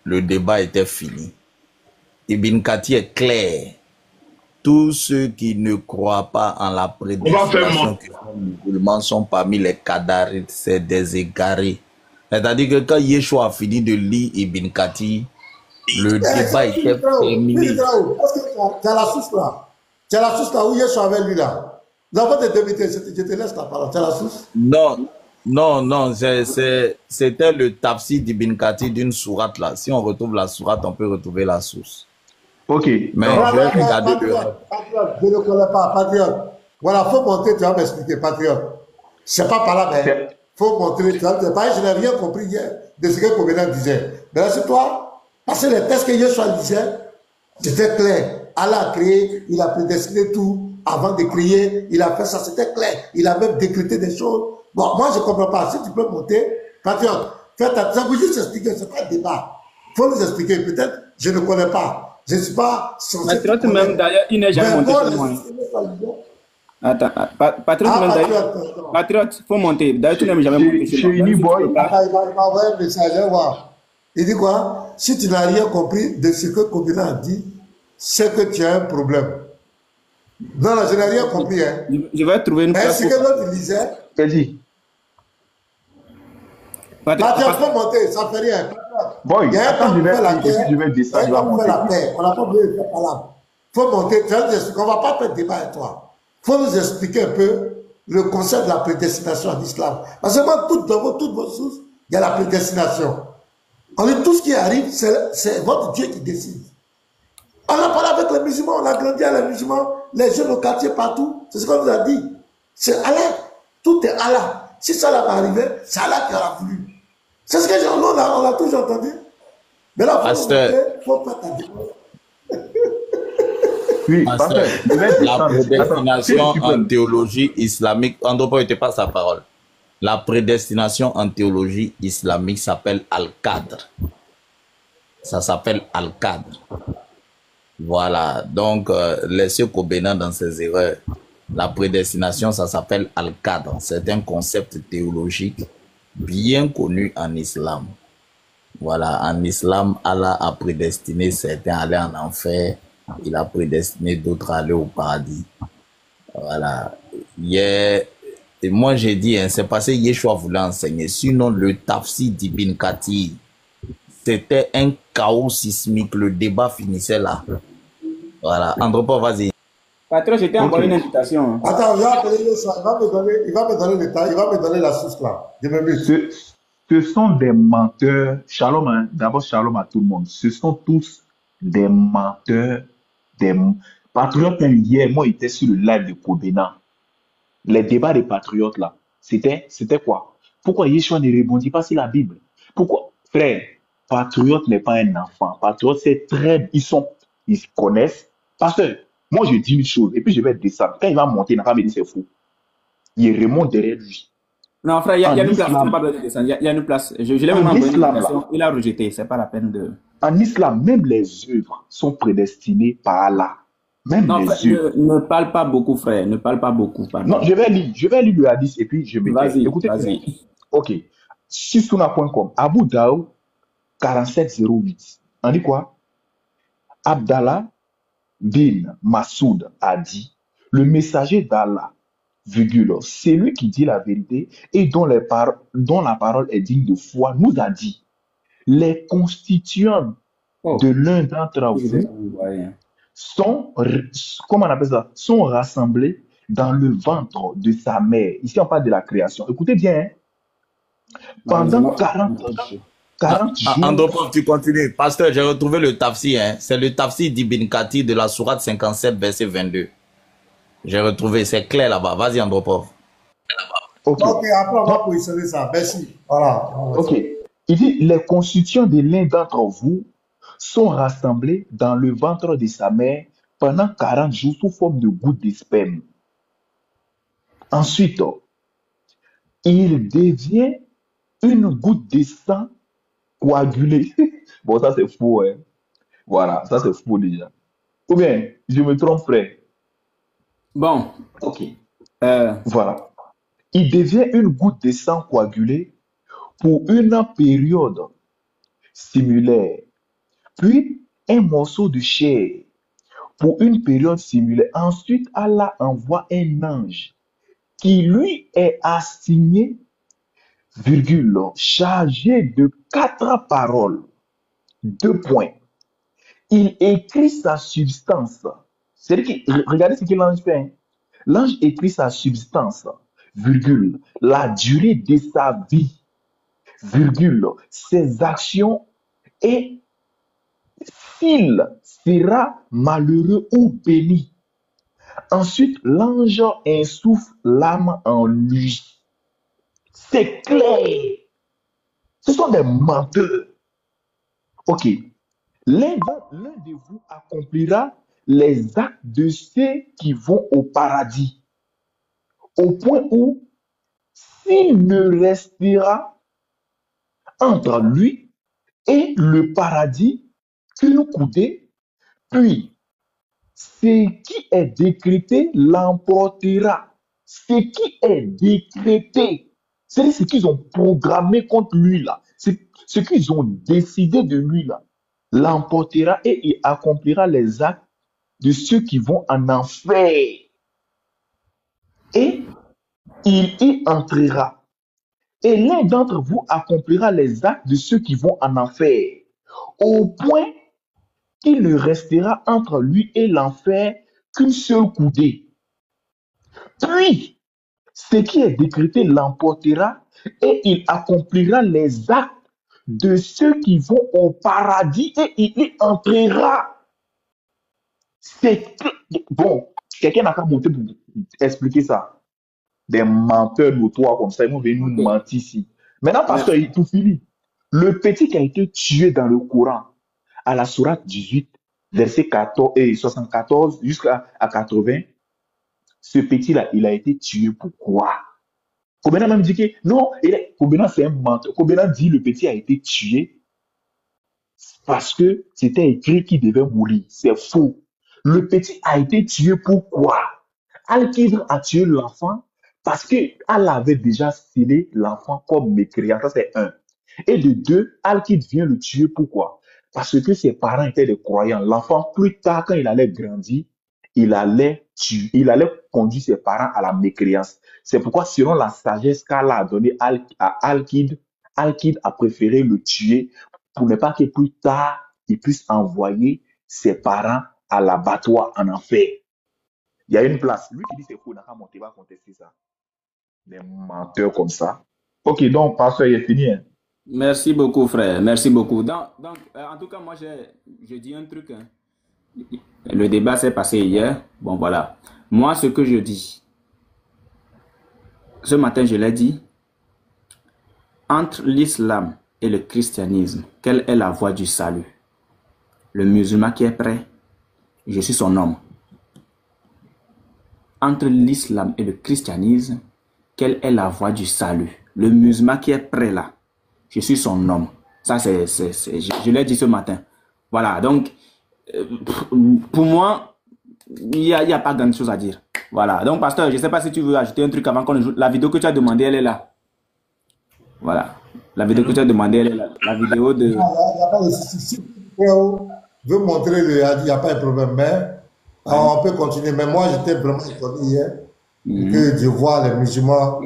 le débat était fini. Ibn Kathir est clair. Tous ceux qui ne croient pas en la prédestination que les musulmans sont parmi les cadarites, c'est des égarés. C'est-à-dire que quand Yeshua a fini de lire Ibn Kathir, le débat était terminé. Tu as la source là. Tu as la source là où Yeshua avait lu là. D'abord, je te laisse la parole. Tu as la source? Non, c'était le tafsir d'Ibn Kathir d'une sourate là. Si on retrouve la sourate, on peut retrouver la source. Ok. Mais je vais regarder le... Je ne connais pas, patriote. Voilà, il faut montrer, tu vas m'expliquer, patriote. C'est pas par là, mais il faut montrer. Je n'ai rien compris hier de ce que Kobena disait. Mais là, c'est toi. Parce que les textes que Yeshua disait, c'était clair. Allah a créé, il a prédestiné tout. Avant de créer, il a fait ça, c'était clair. Il a même décrété des choses. Bon, moi, je ne comprends pas. Si tu peux monter, patriote, faites attention. Vous juste expliquer, ce n'est pas un débat. Il faut nous expliquer. Peut-être, je ne connais pas. Je ne suis pas censé. Patriote, même d'ailleurs, il n'est jamais monté sur moi. Attends, Patriote, même d'ailleurs. Patriote, il faut monter. D'ailleurs, tu n'es jamais monté sur moi. Chez Boy. Il m'a envoyé un message, voir. Il dit quoi? Si tu n'as rien compris de ce que Kobina a dit, c'est que tu as un problème. Non, là, je n'ai rien compris. Hein. Je vais trouver une place. Est-ce que l'autre disait? Vas-y. Patriote, faut monter, ça ne fait rien. Boy, il y a un temps je pour faire la paix. vais descendre. Il y a un temps pour faire la paix. On n'a pas besoin de faire là. Il faut monter. On ne va pas faire de débat avec toi. Il faut nous expliquer un peu le concept de la prédestination en islam. Parce que moi, toutes vos sources, il y a la prédestination. On dit tout ce qui arrive, c'est votre Dieu qui décide. On a parlé avec les musulmans, on a grandi avec les musulmans, les jeunes au quartier, partout. C'est ce qu'on nous a dit. C'est Allah. Tout est Allah. Si ça va arriver, c'est Allah qui aura voulu. C'est ce que on a toujours entendu. Mais là, il faut pas t'indiquer. Oui, la prédestination en théologie islamique, Andropo, il te passe la parole. La prédestination en théologie islamique s'appelle Al-Qadr. Ça s'appelle Al-Qadr. Voilà, donc laissez Kobena dans ses erreurs. La prédestination, ça s'appelle Al-Qadr. C'est un concept théologique bien connu en islam. Voilà, en islam, Allah a prédestiné certains à aller en enfer. Il a prédestiné d'autres à aller au paradis. Voilà. Et moi, j'ai dit, hein, c'est parce que Yeshua voulait enseigner. Sinon, le tafsir d'Ibn Kathir, c'était un chaos sismique. Le débat finissait là. Voilà. Andropo, vas-y. Patron, je t'ai envoyé une invitation. Attends, je vais appeler Yeshua. Il va me donner le temps. Il va me donner la source là. Ce sont des menteurs. Shalom, hein. D'abord, shalom à tout le monde. Ce sont tous des menteurs. Des patriotes. Hier, moi, j'étais sur le live de Kobena. Les débats des patriotes, là, c'était quoi? Pourquoi Yeshua ne répondit pas sur la Bible? Pourquoi? Frère, patriote n'est pas un enfant. Patriote, c'est très... Ils se connaissent. Pasteur, moi, je dis une chose, et puis je vais descendre. Quand il va monter, il n'a pas me dit c'est faux. Il remonte derrière lui. Non, frère, il y a une place. Pas besoin de descendre. Il y a une place. Je l'ai même envoyé une invitation. Il a rejeté. C'est pas la peine de... En islam, même les œuvres sont prédestinées par Allah. Même non, les frère, ne parle pas beaucoup, frère. Ne parle pas beaucoup. Pardon. Non, je vais lire le hadith et puis je me tais. Écoutez, vas-y. Ok. Sisuna.com. Abu Daoud 4708. On dit quoi? Abdallah bin Masoud a dit, le messager d'Allah, virgule, c'est lui qui dit la vérité et dont la parole est digne de foi, nous a dit, les constituants de l'un d'entre vous sont, comment on appelle ça, sont rassemblés dans le ventre de sa mère. Ici, on parle de la création. Écoutez bien, hein. Pendant 40 jours. Andropov, tu continues. Pasteur, j'ai retrouvé le tafsir. Hein. C'est le tafsir d'Ibn Kathir de la sourate 57, verset 22. J'ai retrouvé, c'est clair là-bas. Vas-y, Andropov. Ok, après on va positionner ça. Merci. Voilà. Ok. Il dit, les constituants de l'un d'entre vous sont rassemblés dans le ventre de sa mère pendant 40 jours sous forme de gouttes de sperme. Ensuite, il devient une goutte de sang coagulée. Bon, ça c'est faux, hein. Voilà, ça c'est faux déjà. Ou bien, je me trompe, frère. Bon. Ok. Voilà. Il devient une goutte de sang coagulée pour une période similaire. Puis, un morceau de chair pour une période similaire. Ensuite, Allah envoie un ange qui lui est assigné, virgule, chargé de 4 paroles. 2 points. Il écrit sa substance. C'est-à-dire que, regardez ce que l'ange fait. Hein. L'ange écrit sa substance, virgule, la durée de sa vie, virgule, ses actions et s'il sera malheureux ou béni. Ensuite, l'ange insuffle l'âme en lui. C'est clair. Ce sont des menteurs. Ok. L'un de vous accomplira les actes de ceux qui vont au paradis, au point où s'il ne restera entre lui et le paradis qu'une coudée, puis ce qui est décrété l'emportera. Ce qui est décrété, c'est ce qu'ils ont programmé contre lui là, ce qu'ils ont décidé de lui là, l'emportera et il accomplira les actes de ceux qui vont en enfer. Et il y entrera. Et l'un d'entre vous accomplira les actes de ceux qui vont en enfer, au point qu'il ne restera entre lui et l'enfer qu'une seule coudée. Puis, ce qui est décrété l'emportera et il accomplira les actes de ceux qui vont au paradis et il y entrera. Bon, quelqu'un n'a qu'à monter pour expliquer ça. Des menteurs notoires comme ça, ils vont venir nous mentir ici. Maintenant, pasteur, pour finir, le petit qui a été tué dans le Coran, à la sourate 18, verset 14 et 74 jusqu'à 80, ce petit-là, il a été tué pourquoi? Kobena même dit que non, Kobena c'est un menteur. Kobena dit le petit a été tué parce que c'était écrit qu'il devait mourir. C'est faux. Le petit a été tué pourquoi? Al-Qidr a tué l'enfant parce qu'Allah avait déjà scellé l'enfant comme mécréant. Ça, c'est un. Et de deux, Al-Qidr vient le tuer pourquoi? Parce que ses parents étaient des croyants. L'enfant, plus tard, quand il allait grandir, il allait conduire ses parents à la mécréance. C'est pourquoi, selon la sagesse qu'Allah a donnée à Al-Qidr, Al-Qidr a préféré le tuer pour ne pas que plus tard, il puisse envoyer ses parents à l'abattoir en enfer. Il y a une place. Lui qui dit c'est faux, n'a pas monté, va contester ça. Des menteurs comme ça. Ok, donc, pasteur, il est fini. Hein? Merci beaucoup, frère. Merci beaucoup. Donc en tout cas, moi, je dis un truc. Hein. Le débat s'est passé hier. Bon, voilà. Moi, ce que je dis, ce matin, je l'ai dit, entre l'islam et le christianisme, quelle est la voie du salut? Le musulman qui est prêt, je suis son homme. Entre l'islam et le christianisme, quelle est la voie du salut? Le musulman qui est prêt là, je suis son homme. Ça, je l'ai dit ce matin. Voilà, donc, pour moi, il n'y a pas grand chose à dire. Voilà, donc, pasteur, je ne sais pas si tu veux ajouter un truc avant qu'on joue. La vidéo que tu as demandé, elle est là. Voilà, la vidéo que tu as demandé, elle est là. La vidéo de... Il n'y a pas de souci. Je veux montrer, il n'y a pas de problème, mais on peut continuer. Mais moi, j'étais vraiment étonné hier que de voir les musulmans,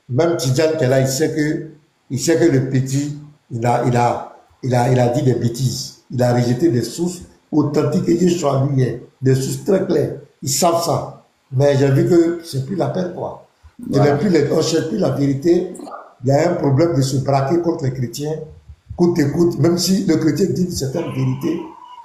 même Tidjane qui est là, il sait que le petit, il a dit des bêtises. Il a rejeté des sources authentiques que Yeshua lui est, des sources très claires. Ils savent ça. Mais j'ai vu que c'est plus la peine, quoi. Voilà. On ne cherche plus la vérité. Il y a un problème de se braquer contre les chrétiens. Écoute, même si le chrétien dit une certaine vérité,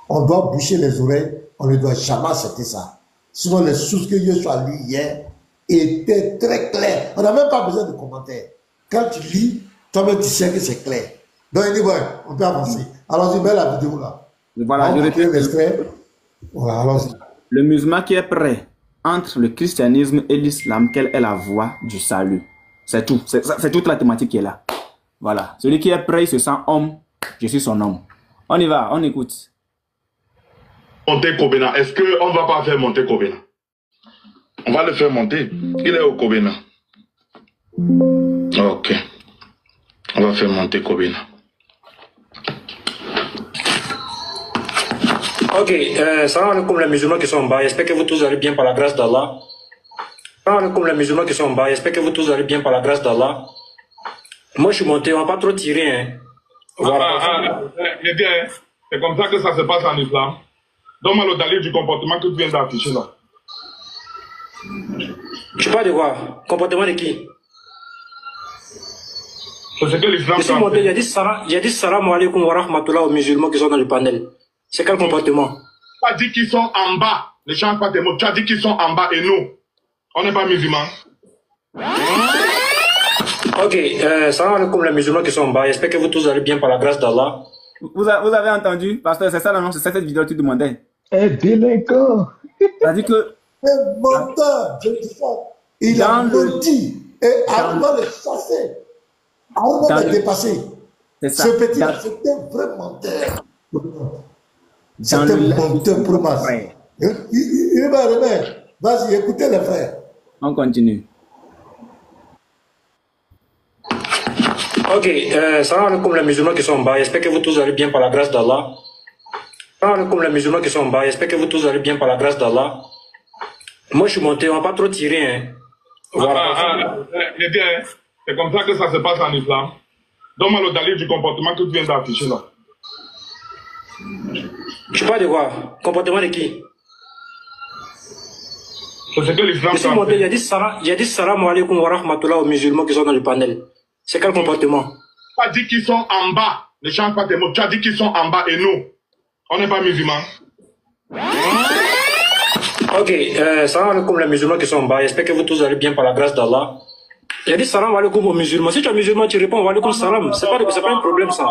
on doit boucher les oreilles, on ne doit jamais accepter ça. Sinon, les sources que Yeshua lui hier étaient très claires. On n'a même pas besoin de commentaires. Quand tu lis, toi-même tu sais que c'est clair. Donc il dit, ouais, on peut avancer. Alors, mets la vidéo là. Voilà, je répète l'extrait. Voilà, allons-y. Le musulman qui est prêt entre le christianisme et l'islam, quelle est la voie du salut? C'est tout. C'est toute la thématique qui est là. Voilà. Celui qui est prêt, il se sent homme. Je suis son homme. On y va, on écoute. Monter Kobena. Est-ce qu'on ne va pas faire monter Kobena? On va le faire monter. Il est au Kobena. Ok. On va faire monter Kobena. Ok, salam alaikum les musulmans qui sont en bas, j'espère que vous tous allez bien par la grâce d'Allah. Salam alaikum les musulmans qui sont en bas, j'espère que vous tous allez bien par la grâce d'Allah. Moi je suis monté, on va pas trop tirer. Hein. Voilà. C'est comme ça que ça se passe en islam. Donne-moi le dalil du comportement que tu viens d'afficher là. Je parle de quoi? Comportement de qui? C'est ce que l'islam... Je suis monté, il y a dit salam alaikum wa rahmatullah aux musulmans qui sont dans le panel. C'est quel comportement? Tu as dit qu'ils sont en bas. Ne change pas tes mots. Tu as dit qu'ils sont en bas et nous, on n'est pas musulmans. Ok, salam alaikum les musulmans qui sont en bas. J'espère que vous tous allez bien par la grâce d'Allah. Vous avez entendu? Parce que c'est ça l'annonce, c'est cette vidéo que tu demandais. Un délinquant. C'est-à-dire que Un menteur, je dis ça. Il a menti. Et Aaron va le chasser. Aaron va le dépasser. Ce petit-là, c'était un vrai menteur. C'était un menteur pour moi. Il va remettre. Vas-y, écoutez les frères. On continue. Ok, salam alaikum les musulmans qui sont en bas. J'espère que vous tous allez bien par la grâce d'Allah. Salam alaikum les musulmans qui sont en bas. J'espère que vous tous allez bien par la grâce d'Allah. Moi, je suis monté, on va pas trop tirer. Hein. Voilà. C'est comme ça que ça se passe en islam. Donne-moi le dalil du comportement que tu viens d'afficher là. Tu parles de quoi? Comportement de qui? C'est ce que l'islam Je suis monté, j'ai dit salam alaikum wa rahmatullah aux musulmans qui sont dans le panel. C'est quel comportement? Tu as dit qu'ils sont en bas. Ne change pas tes mots. Tu as dit qu'ils sont en bas et nous, on n'est pas musulmans. Ok, salam alaikum les musulmans qui sont en bas. J'espère que vous tous allez bien par la grâce d'Allah. J'ai dit salam alaikum aux musulmans. Si tu es musulman, tu réponds wa alaikum salam. C'est pas un problème ça.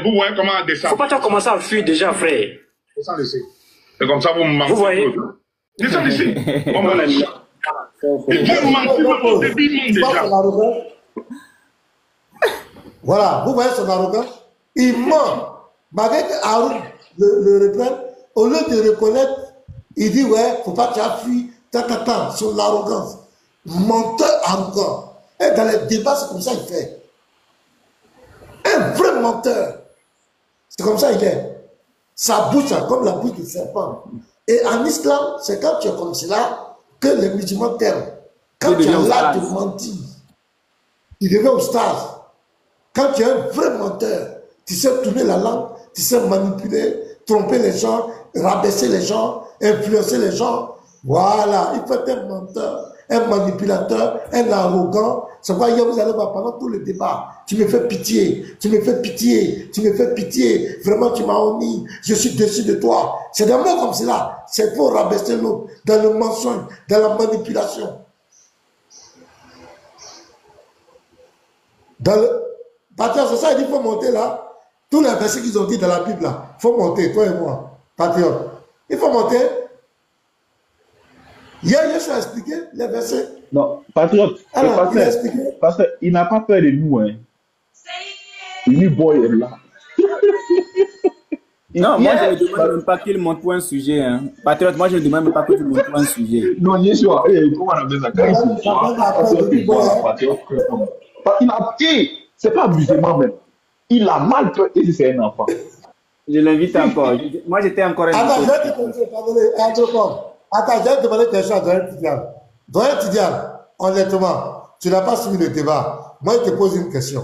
Vous voyez comment on descend. Faut pas commencer à fuir déjà, frère. C'est comme ça vous me mentez. Vous voyez? Descends ici. On va aller. Et Dieu mentit au début déjà. Voilà, vous voyez son arrogance. Il ment. Malgré qu'Aaron le reprenne, au lieu de reconnaître, il dit ouais, faut pas que tu as fui, sur l'arrogance. Menteur arrogant. Et dans les débats, c'est comme ça qu'il fait. Un vrai menteur. C'est comme ça qu'il est. Sa bouche est comme la bouche du serpent. Et en islam, c'est quand tu es comme cela que les musulmans t'aiment. Quand tu es là de mentir, tu deviens oustaz. Quand tu es un vrai menteur, tu sais tourner la langue, tu sais manipuler, tromper les gens, rabaisser les gens, influencer les gens. Voilà, il faut être un menteur, un manipulateur, un arrogant. C'est pourquoi hier vous allez voir pendant tout le débat. Tu me fais pitié, tu me fais pitié, tu me fais pitié. Vraiment, tu m'as honni, je suis déçu de toi. C'est des mots comme cela. C'est pour rabaisser l'autre dans le mensonge, dans la manipulation. Dans le... Patriote, c'est ça, il dit qu'il faut monter là. Tous les versets qu'ils ont dit dans la Bible là, il faut monter, toi et moi. Patriote, il faut monter. Hier, je suis expliqué les versets. Non, patriote, parce qu'il n'a pas peur de nous. Hein. Il est boy là. Non, moi je ne demande même pas qu'il monte pour un sujet. Hein. Patriote, moi je ne demande même pas que tu montes pour un sujet. Non, Yeshua, comment on appelle ça? Il a pris, c'est pas abusément même. Il a mal peur et c'est un enfant. Je l'invite encore. Moi j'étais encore un enfant. Attends, je vais te demander quelque chose à Doyen Tidiane. Doyen Tidiane, honnêtement, tu n'as pas suivi le débat. Moi, je te pose une question.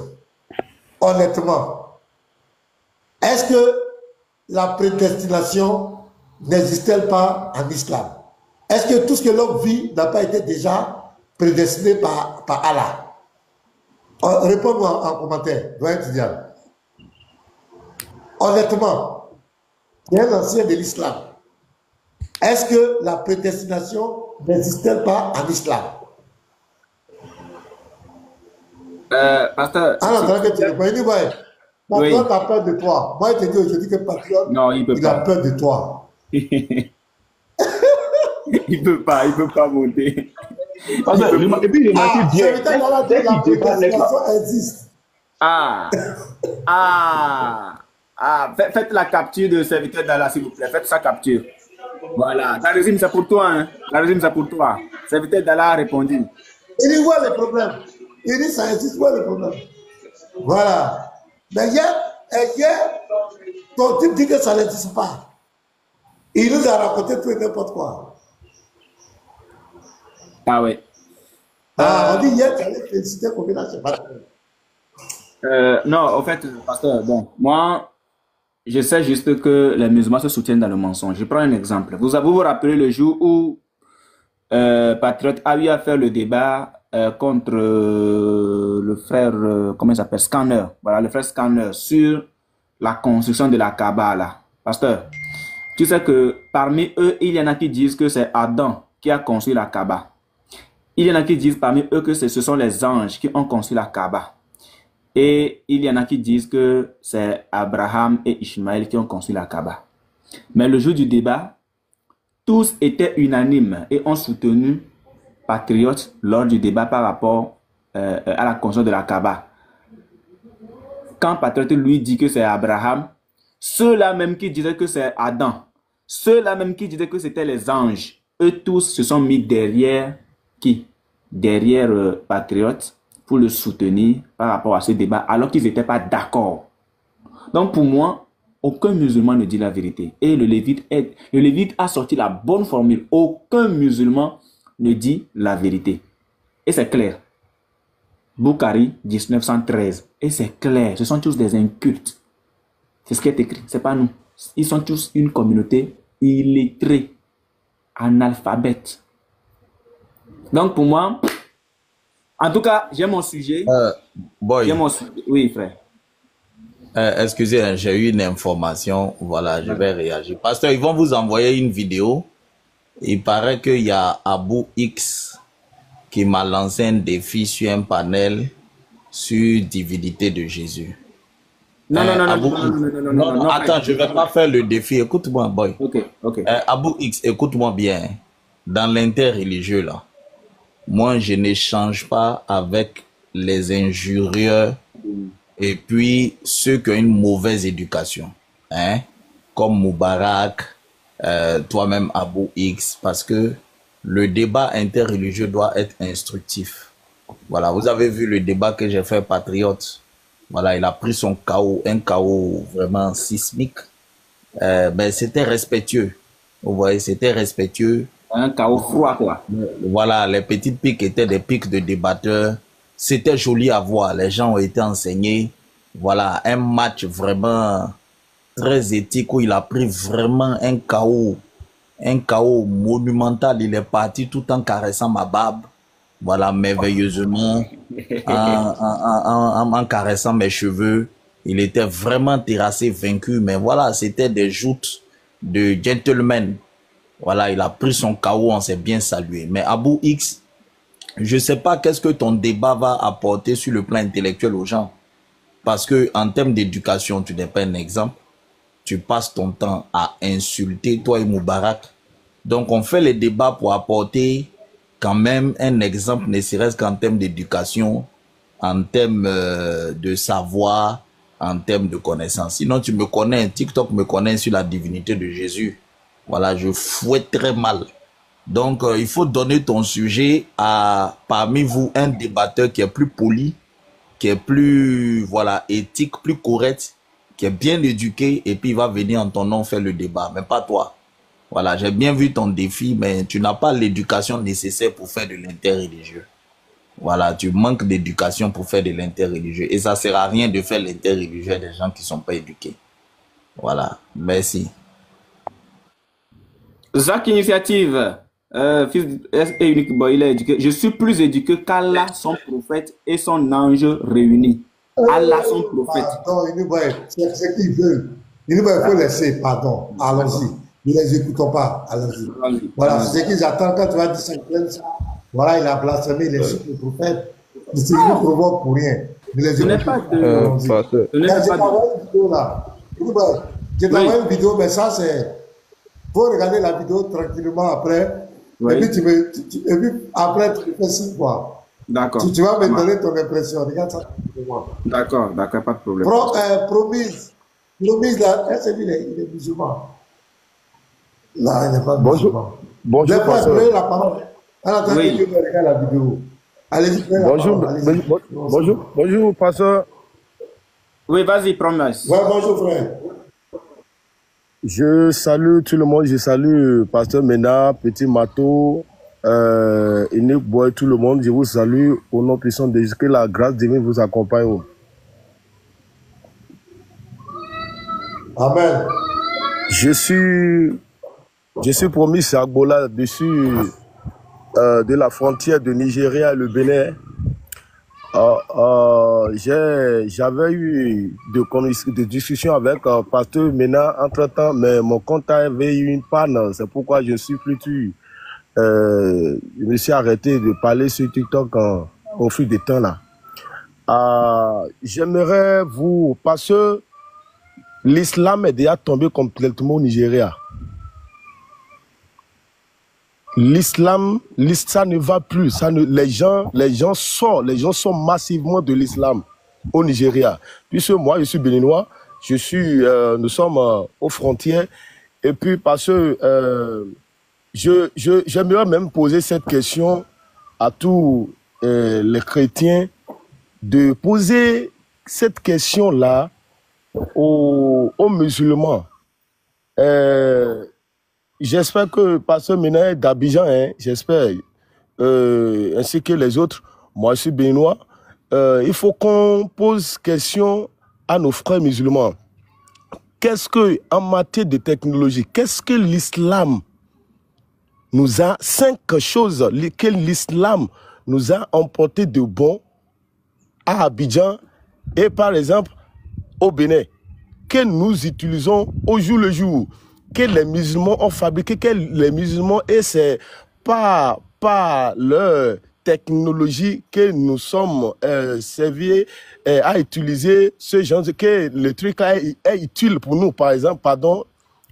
Honnêtement, est-ce que la prédestination n'existe-t-elle pas en islam? Est-ce que tout ce que l'homme vit n'a pas été déjà prédestiné par Allah? Réponds-moi en commentaire, Doyen Tidiane. Honnêtement, tu es un ancien de l'islam. Est-ce que la prédestination n'existe-t-elle pas en islam? Pasteur. Ah non, que tu réponds. Il dit, ouais, Patriote a peur de toi. Moi, je te dis aujourd'hui que Patriote, il a peur de toi. Il peut pas monter. Et puis, il m'a dit, la prédestination existe. Faites la capture de serviteur d'Allah, s'il vous plaît. Faites sa capture. Voilà. La résime, c'est pour toi. Hein. La résime, c'est pour toi. Serviteur d'Allah a répondu. Il dit, où est le problème? Il dit, ça existe, où est le problème? Voilà. Mais hier, ton type dit que ça n'existe pas. Il nous a raconté tout et n'importe quoi. Ah ouais. On dit hier, tu allais féliciter combien là, je sais pas. Non, en fait, pasteur, bon, moi, je sais juste que les musulmans se soutiennent dans le mensonge. Je prends un exemple. Vous vous rappelez le jour où Patriote a eu à faire le débat contre le frère, comment il s'appelle, Scanner. Voilà, le frère Scanner sur la construction de la Kaaba, là. Pasteur, tu sais que parmi eux, il y en a qui disent que c'est Adam qui a construit la Kaaba. Il y en a qui disent parmi eux que ce sont les anges qui ont construit la Kaaba. Et il y en a qui disent que c'est Abraham et Ishmaël qui ont construit la Kaaba. Mais le jour du débat, tous étaient unanimes et ont soutenu Patriote lors du débat par rapport à la conscience de la Kaaba. Quand Patriote lui dit que c'est Abraham, ceux-là même qui disaient que c'est Adam, ceux-là même qui disaient que c'était les anges, eux tous se sont mis derrière qui? Derrière Patriote pour le soutenir par rapport à ce débat, alors qu'ils n'étaient pas d'accord. Donc pour moi, aucun musulman ne dit la vérité. Et le Lévite a sorti la bonne formule. Aucun musulman ne dit la vérité. Et c'est clair. Bukhari, 1913. Et c'est clair. Ce sont tous des incultes. C'est ce qui est écrit. Ce n'est pas nous. Ils sont tous une communauté illettrée, analphabète. Donc pour moi, en tout cas, j'ai mon sujet. Boy. J'ai mon sujet. Oui, frère. Excusez, j'ai eu une information. Voilà, je vais réagir. Pasteur, ils vont vous envoyer une vidéo. Il paraît qu'il y a Abou X qui m'a lancé un défi sur un panel sur divinité de Jésus. Non, Attends, je ne vais pas faire le défi. Écoute-moi, boy. Ok. Abou X, écoute-moi bien. Dans l'interreligieux, là, moi, je n'échange pas avec les injurieux et puis ceux qui ont une mauvaise éducation, hein, comme Moubarak, toi-même Abou X, parce que le débat interreligieux doit être instructif. Voilà, vous avez vu le débat que j'ai fait Patriote. Voilà, il a pris son chaos, un chaos vraiment sismique. Ben, c'était respectueux. Vous voyez, c'était respectueux. Un chaos froid, quoi. Voilà, les petites piques étaient des piques de débatteurs. C'était joli à voir. Les gens ont été enseignés. Voilà, un match vraiment très éthique où il a pris vraiment un chaos monumental. Il est parti tout en caressant ma barbe. Voilà, merveilleusement, en caressant mes cheveux. Il était vraiment terrassé, vaincu. Mais voilà, c'était des joutes de gentlemen. Voilà, il a pris son chaos, on s'est bien salué. Mais Abou X, je ne sais pas qu'est-ce que ton débat va apporter sur le plan intellectuel aux gens. Parce que en termes d'éducation, tu n'es pas un exemple. Tu passes ton temps à insulter toi et Moubarak. Donc on fait les débats pour apporter quand même un exemple, ne serait-ce qu'en termes d'éducation, en termes de savoir, en termes de connaissance. Sinon tu me connais, TikTok me connaît sur la divinité de Jésus. Voilà, je fouette très mal. Donc il faut donner ton sujet à parmi vous un débatteur qui est plus poli, qui est plus voilà éthique, plus correct, qui est bien éduqué, et puis il va venir en ton nom faire le débat, mais pas toi. Voilà, j'ai bien vu ton défi, mais tu n'as pas l'éducation nécessaire pour faire de l'interreligieux. Voilà, tu manques d'éducation pour faire de l'interreligieux. Et ça ne sert à rien de faire l'interreligieux des gens qui ne sont pas éduqués. Voilà, merci. Zach Initiative, fils et unique boy, il est éduqué. Je suis plus éduqué qu'Allah, son prophète et son ange réunis. Allah, son prophète. Pardon, c'est ce qu'ils veulent. Il faut laisser, pardon. Allons-y. Ne les écoutons pas. Allons-y. Voilà, c'est ce qu'ils attendent quand tu vas dire ça. Voilà, il a blasphémé les chiffres du prophète. C'est ce qu'ils provoquent pour rien. Ne les écoutons pas. J'ai envoyé une vidéo là. J'ai envoyé une vidéo, mais ça c'est. Il faut regarder la vidéo tranquillement après. Oui. Et puis, après, tu fais 6 fois. D'accord. Tu vas me donner ton impression. Regarde ça. D'accord, pas de problème. Promise, là, il est musulman. Là, il n'est pas musulman. Bonjour, pasteur. La parole. Alors, oui. Je regarde la vidéo. Allez-y, bonjour, pasteur. Oui, vas-y, promesse. Ouais, bonjour, frère. Je salue tout le monde, je salue Pasteur Mena, Petit Mato, Enoch Boy, tout le monde. Je vous salue au nom puissant de Jésus, que la grâce divine vous accompagne. Amen. Je suis promis Sagbola dessus de la frontière de Nigeria et le Bénin. J'avais eu des discussions avec Pasteur Mena entre-temps, mais mon compte avait eu une panne. C'est pourquoi je ne suis plus je me suis arrêté de parler sur TikTok au fil du temps là. J'aimerais vous, parce que l'islam est déjà tombé complètement au Nigeria. L'islam, ça ne va plus. Les gens sortent massivement de l'islam au Nigeria. Puisque moi, je suis béninois, nous sommes aux frontières. Et puis parce que j'aimerais même poser cette question à tous les chrétiens, de poser cette question-là aux musulmans. J'espère que Pasteur Mena est d'Abidjan, hein, j'espère, ainsi que les autres. Moi, je suis béninois. Il faut qu'on pose question à nos frères musulmans. Qu'est-ce que, en matière de technologie, qu'est-ce que l'islam nous a, 5 choses que l'islam nous a emporté de bon à Abidjan et par exemple au Bénin, que nous utilisons au jour le jour, que les musulmans ont fabriqué, que les musulmans, et c'est pas leur technologie que nous sommes servis à utiliser ce genre de, que le truc est utile pour nous. Par exemple, pardon,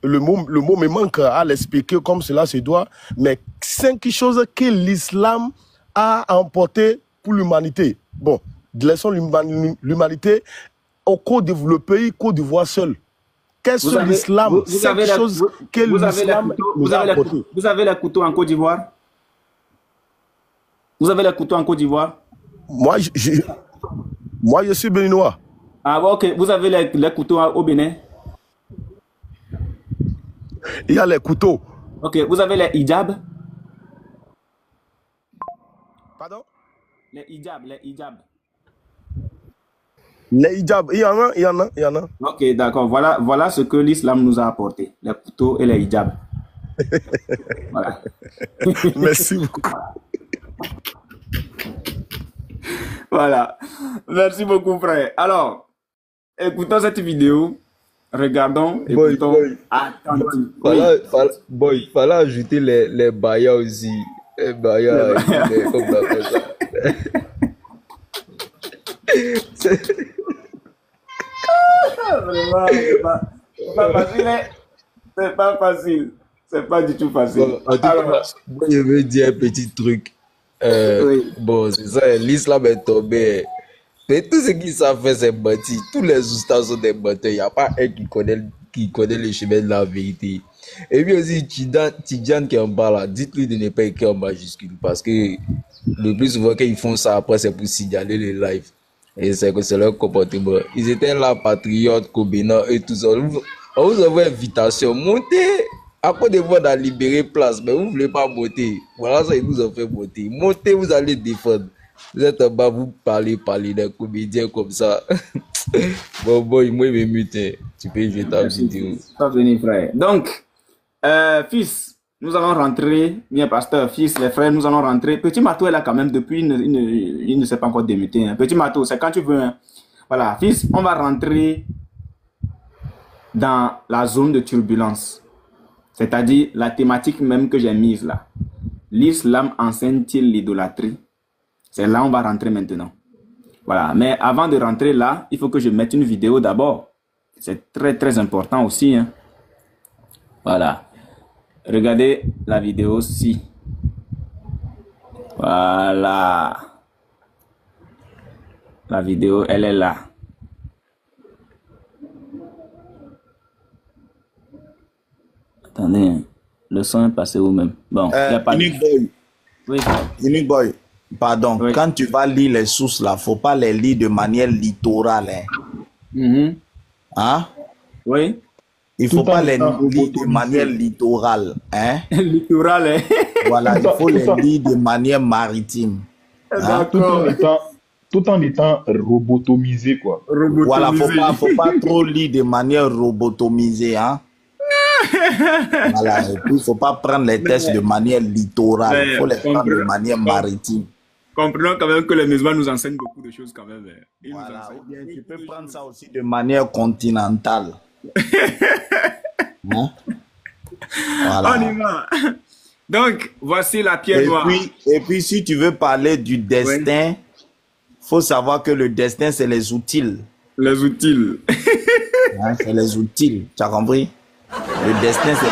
le mot me manque à l'expliquer comme cela se doit, mais 5 choses que l'islam a emporté pour l'humanité. Bon, laissons l'humanité au le pays Côte d'Ivoire seul. Qu'est-ce que l'islam? 5 choses que l'islam nous a emporté. Vous avez les couteaux en Côte d'Ivoire? Vous avez les couteaux en Côte d'Ivoire? Moi, je suis béninois. Ah, ok. Vous avez les couteaux au Bénin? Il y a les couteaux. Ok. Vous avez les hijabs? Pardon? Les hijabs. Les hijabs, il y en a. Ok, d'accord. Voilà ce que l'islam nous a apporté. Les couteaux et les hijabs. Voilà. Merci beaucoup. Voilà. Merci beaucoup, frère. Alors, écoutons cette vidéo. Regardons. Écoutons. Il fallait ajouter les bayas aussi. Les bayas, comme on appelle ça. Vraiment, c'est pas facile. Hein? C'est pas facile. C'est pas du tout facile. Bon, en tout cas, moi, je veux dire un petit truc. Oui. Bon, c'est ça, l'islam est tombé. Mais tout ce qu'ils savent faire, c'est bâti. Tous les oustas sont des bâteurs. Il n'y a pas un qui connaît le chemin de la vérité. Et puis aussi, Tidjane qui en parle là, dites-lui de ne pas écrire en majuscule. Parce que le plus souvent, quand ils font ça, après, c'est pour signaler les lives. Et c'est que c'est leur comportement. Ils étaient là, patriotes, Kobena et tout ça. On vous envoie invitation. Montez à Côte d'Ivoire dans libérer place, mais vous ne voulez pas monter. Voilà ça, ils nous ont fait monter. Montez, vous allez défendre. Vous êtes en bas, vous parlez d'un comédien comme ça. Bon, moi, il me mute. Tu peux jouer ta vidéo. Pas venir, frère. Donc, fils, nous allons rentrer. Bien, pasteur, fils, les frères, nous allons rentrer. Petit Matou est là quand même depuis, il ne s'est pas encore démuté. Hein. Petit Matou, c'est quand tu veux. Hein. Voilà, fils, on va rentrer dans la zone de turbulence. C'est-à-dire la thématique même que j'ai mise là. L'islam enseigne-t-il l'idolâtrie? C'est là où on va rentrer maintenant. Voilà, mais avant de rentrer là, il faut que je mette une vidéo d'abord. C'est très très important aussi. Hein. Voilà. Regardez la vidéo-ci. Voilà. La vidéo, elle est là. Attendez, le son est passé où même? Bon, il n'y a pas Unique Boy. Oui. Unique Boy, pardon. Oui. Quand tu vas lire les sources là, il ne faut pas les lire de manière littorale. Hein? Hein? Oui. Il ne faut pas les lire de manière littorale. Hein? Littorale, hein? Voilà, il faut les lire de manière maritime. Hein? Tout en étant robotomisé, quoi. Voilà, faut pas trop lire de manière robotomisée, hein? Voilà, et puis il ne faut pas prendre les textes de manière littorale, il faut les prendre de manière maritime. Comprenons quand même que les musulmans nous enseignent beaucoup de choses quand même. Voilà, ou bien tu peux prendre ça aussi de manière continentale. Hein? Voilà. On y va. Donc, voici la pierre noire. Et puis, si tu veux parler du destin, faut savoir que le destin, c'est les outils. Les outils. Hein, c'est les outils, tu as compris? Le destin, c'est...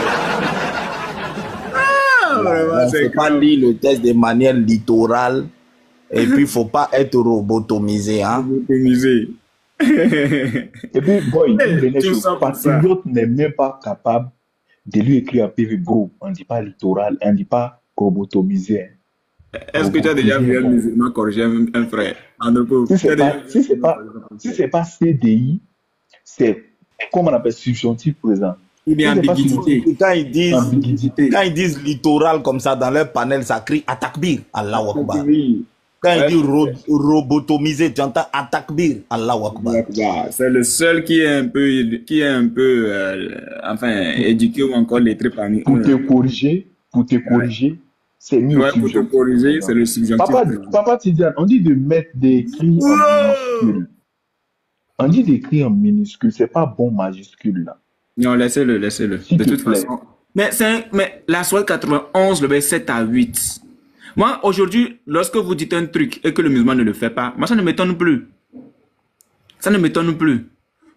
Il ne faut pas lire le test de manière littorale. Et puis, il ne faut pas être robotomisé. Hein? Robotomisé. Et puis, boy, Patriote n'est même pas capable de lui écrire un PV, bro. On ne dit pas littoral, on ne dit pas robotomisé. Est-ce que tu as déjà vu un musulman corriger un frère? Si ce n'est pas CDI, c'est, comment on appelle, subjonctif présent. Ou bien ambiguïté. Quand ils disent littoral comme ça, dans leur panel, ça crie Atakbir, Allahu Akbar. Quand ils disent robotomisé, tu entends Atakbir, Allahu Akbar. C'est le seul qui est un peu, enfin, éduqué ou encore lettré parmi eux. Pour te corriger, c'est mieux. Ouais, pour te corriger, c'est le subjonctif. Papa Tidiane, on dit de mettre des cris en minuscule. On dit d'écrire en minuscule, c'est pas bon majuscule là. Non, laissez-le. De toute façon. Mais la Sourate 91, le verset 7 à 8. Moi, aujourd'hui, lorsque vous dites un truc et que le musulman ne le fait pas, moi, ça ne m'étonne plus. Ça ne m'étonne plus.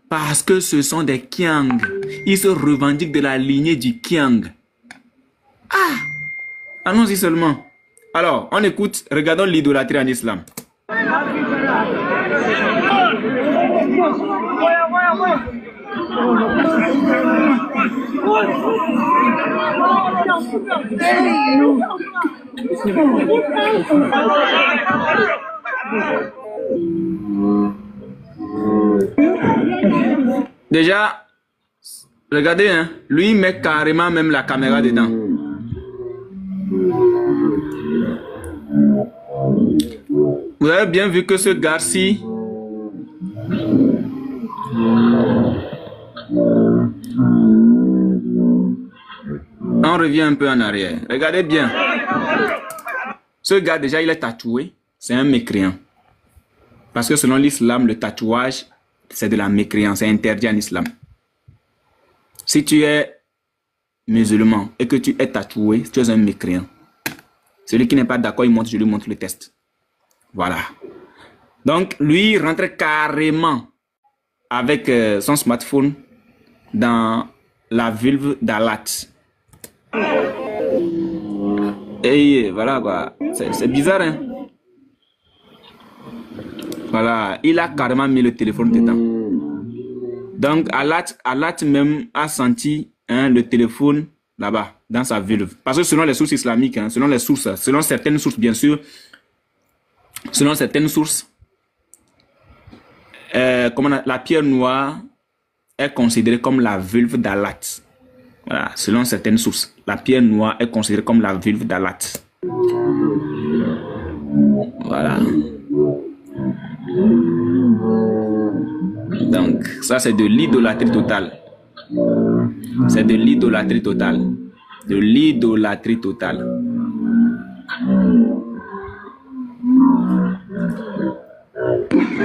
Parce que ce sont des Kiang. Ils se revendiquent de la lignée du Kiang. Ah! Allons-y seulement. Alors, on écoute, regardons l'idolâtrie en islam. Déjà, regardez, hein, lui il met carrément même la caméra dedans. Vous avez bien vu que ce gars-ci, on revient un peu en arrière. Regardez bien. Ce gars, déjà, il est tatoué. C'est un mécréant. Parce que selon l'islam, le tatouage, c'est de la mécréance. C'est interdit en islam. Si tu es musulman et que tu es tatoué, tu es un mécréant. Celui qui n'est pas d'accord, je lui montre le test. Voilà. Donc, lui, il rentre carrément avec son smartphone dans la vulve d'Allah. Et voilà quoi. C'est bizarre, hein. Voilà. Il a carrément mis le téléphone dedans. Donc, Allah même a senti le téléphone là-bas, dans sa vulve. Parce que selon les sources islamiques, hein, selon certaines sources, bien sûr, selon certaines sources, la pierre noire est considérée comme la vulve d'Allah. Voilà, selon certaines sources, la pierre noire est considérée comme la vulve d'Allah. Voilà. Donc, ça c'est de l'idolâtrie totale. C'est de l'idolâtrie totale. De l'idolâtrie totale.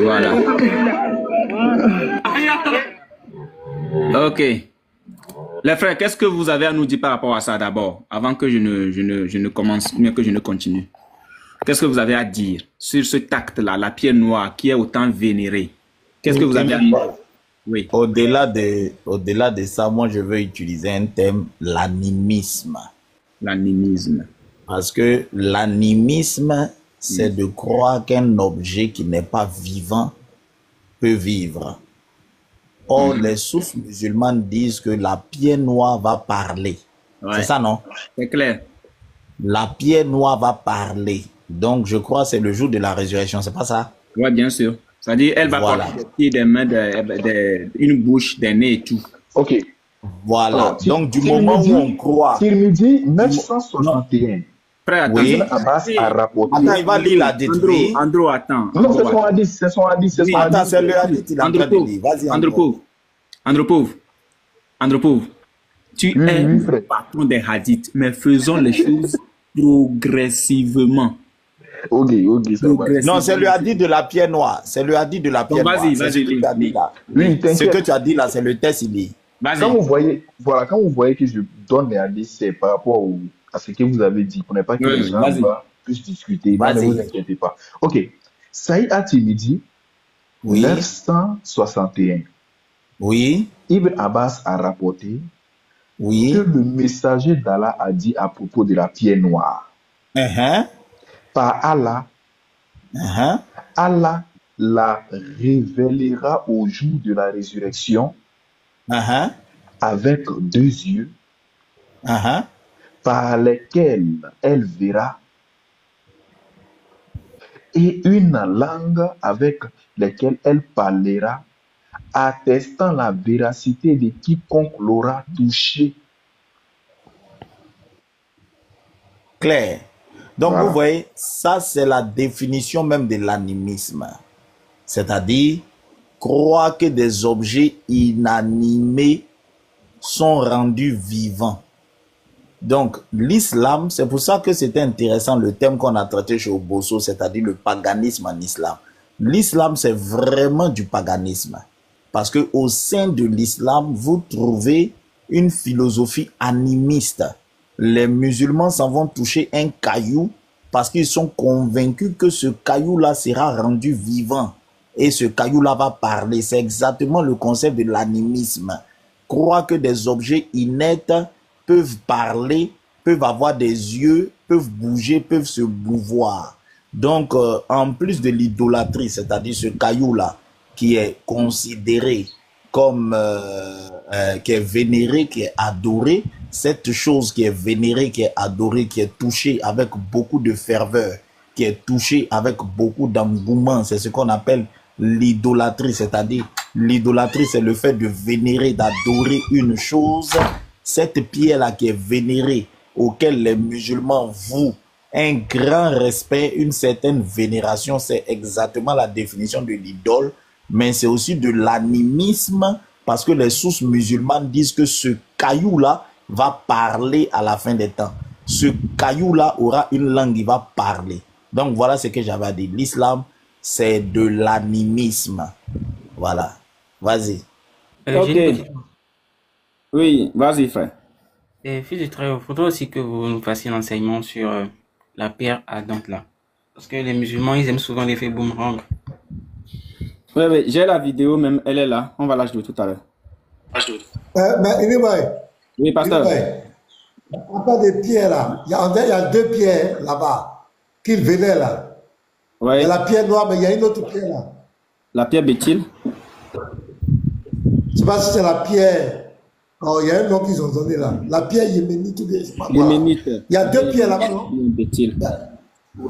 Voilà. Ok. Les frères, qu'est-ce que vous avez à nous dire par rapport à ça d'abord, avant que je ne commence, bien que je ne continue? Qu'est-ce que vous avez à dire sur ce acte-là, la pierre noire qui est autant vénérée? Qu'est-ce que vous avez à dire? Oui. Au-delà de ça, moi je veux utiliser un thème, l'animisme. L'animisme. Parce que l'animisme, c'est de croire qu'un objet qui n'est pas vivant peut vivre. Or, les sources musulmanes disent que la pierre noire va parler. Ouais. C'est ça, non? C'est clair. La pierre noire va parler. Donc, je crois que c'est le jour de la résurrection, c'est pas ça? Oui, bien sûr. C'est-à-dire, elle va porter des mains, une bouche, des nez et tout. Ok. Voilà. Alors, donc, du moment où on croit... S'il me dit 961. Frère, attends. Oui. Attends, il va lire la détruire. Andro, attends. Non, c'est son hadith, c'est son hadith. Oui, attends, c'est le hadith, il est en train de lire. Vas-y, Andro Pauvre. Tu es le patron des hadiths, mais faisons les choses progressivement. Ok, ça va. Non, c'est le hadith de la pierre noire. C'est le hadith de la pierre noire. Vas-y, oui, ce que tu as dit là, c'est le test, il est. Quand vous voyez que je donne les hadiths, c'est par rapport à ce que vous avez dit. Pour ne pas que les gens puissent discuter. Ne vous inquiétez pas. Ok. Saïd Atimidi, 961. Oui. Ibn Abbas a rapporté Oui. que le messager d'Allah a dit à propos de la pierre noire. Par Allah, Allah la révélera au jour de la résurrection avec 2 yeux par lesquels elle verra et une langue avec laquelle elle parlera, attestant la véracité de quiconque l'aura touché. Clair. Donc, Voilà. vous voyez, ça, c'est la définition même de l'animisme. C'est-à-dire, croire que des objets inanimés sont rendus vivants. Donc, l'islam, c'est pour ça que c'était intéressant le thème qu'on a traité chez Obosso, c'est-à-dire le paganisme en islam. L'islam, c'est vraiment du paganisme. Parce que au sein de l'islam, vous trouvez une philosophie animiste. Les musulmans s'en vont toucher un caillou parce qu'ils sont convaincus que ce caillou-là sera rendu vivant. Et ce caillou-là va parler. C'est exactement le concept de l'animisme. Croire que des objets inertes peuvent parler, peuvent avoir des yeux, peuvent bouger, peuvent se mouvoir. Donc, en plus de l'idolâtrie, c'est-à-dire ce caillou-là, qui est considéré comme, qui est vénéré, qui est adoré, cette chose qui est vénérée, qui est adorée, qui est touchée avec beaucoup de ferveur, qui est touchée avec beaucoup d'engouement, c'est ce qu'on appelle l'idolâtrie, c'est-à-dire l'idolâtrie, c'est le fait de vénérer, d'adorer une chose. Cette pierre-là qui est vénérée, auquel les musulmans vouent un grand respect, une certaine vénération, c'est exactement la définition de l'idole, mais c'est aussi de l'animisme, parce que les sources musulmanes disent que ce caillou-là va parler à la fin des temps. Ce caillou-là aura une langue, il va parler. Donc voilà ce que j'avais à dire. L'islam, c'est de l'animisme. Voilà. Vas-y. Ok. Oui, vas-y, frère. Fils de Très, il faudrait aussi que vous nous fassiez un enseignement sur la pierre ardente là. Parce que les musulmans, ils aiment souvent l'effet boomerang. Oui, j'ai la vidéo même, elle est là. On va la jouer tout à l'heure. Mais anyway, oui, pasteur. On parle des pierres là. Il y a 2 pierres là-bas qu'il venait là. Ouais. Il y a la pierre noire, mais il y a une autre pierre là. La pierre Béthil. Je ne sais pas si c'est la pierre. Oh, il y a un nom qu'ils ont donné là. La pierre yéménite ou bien je sais pas quoi. Yéménite. Il y a 2 pierres là-bas, non? Béthil.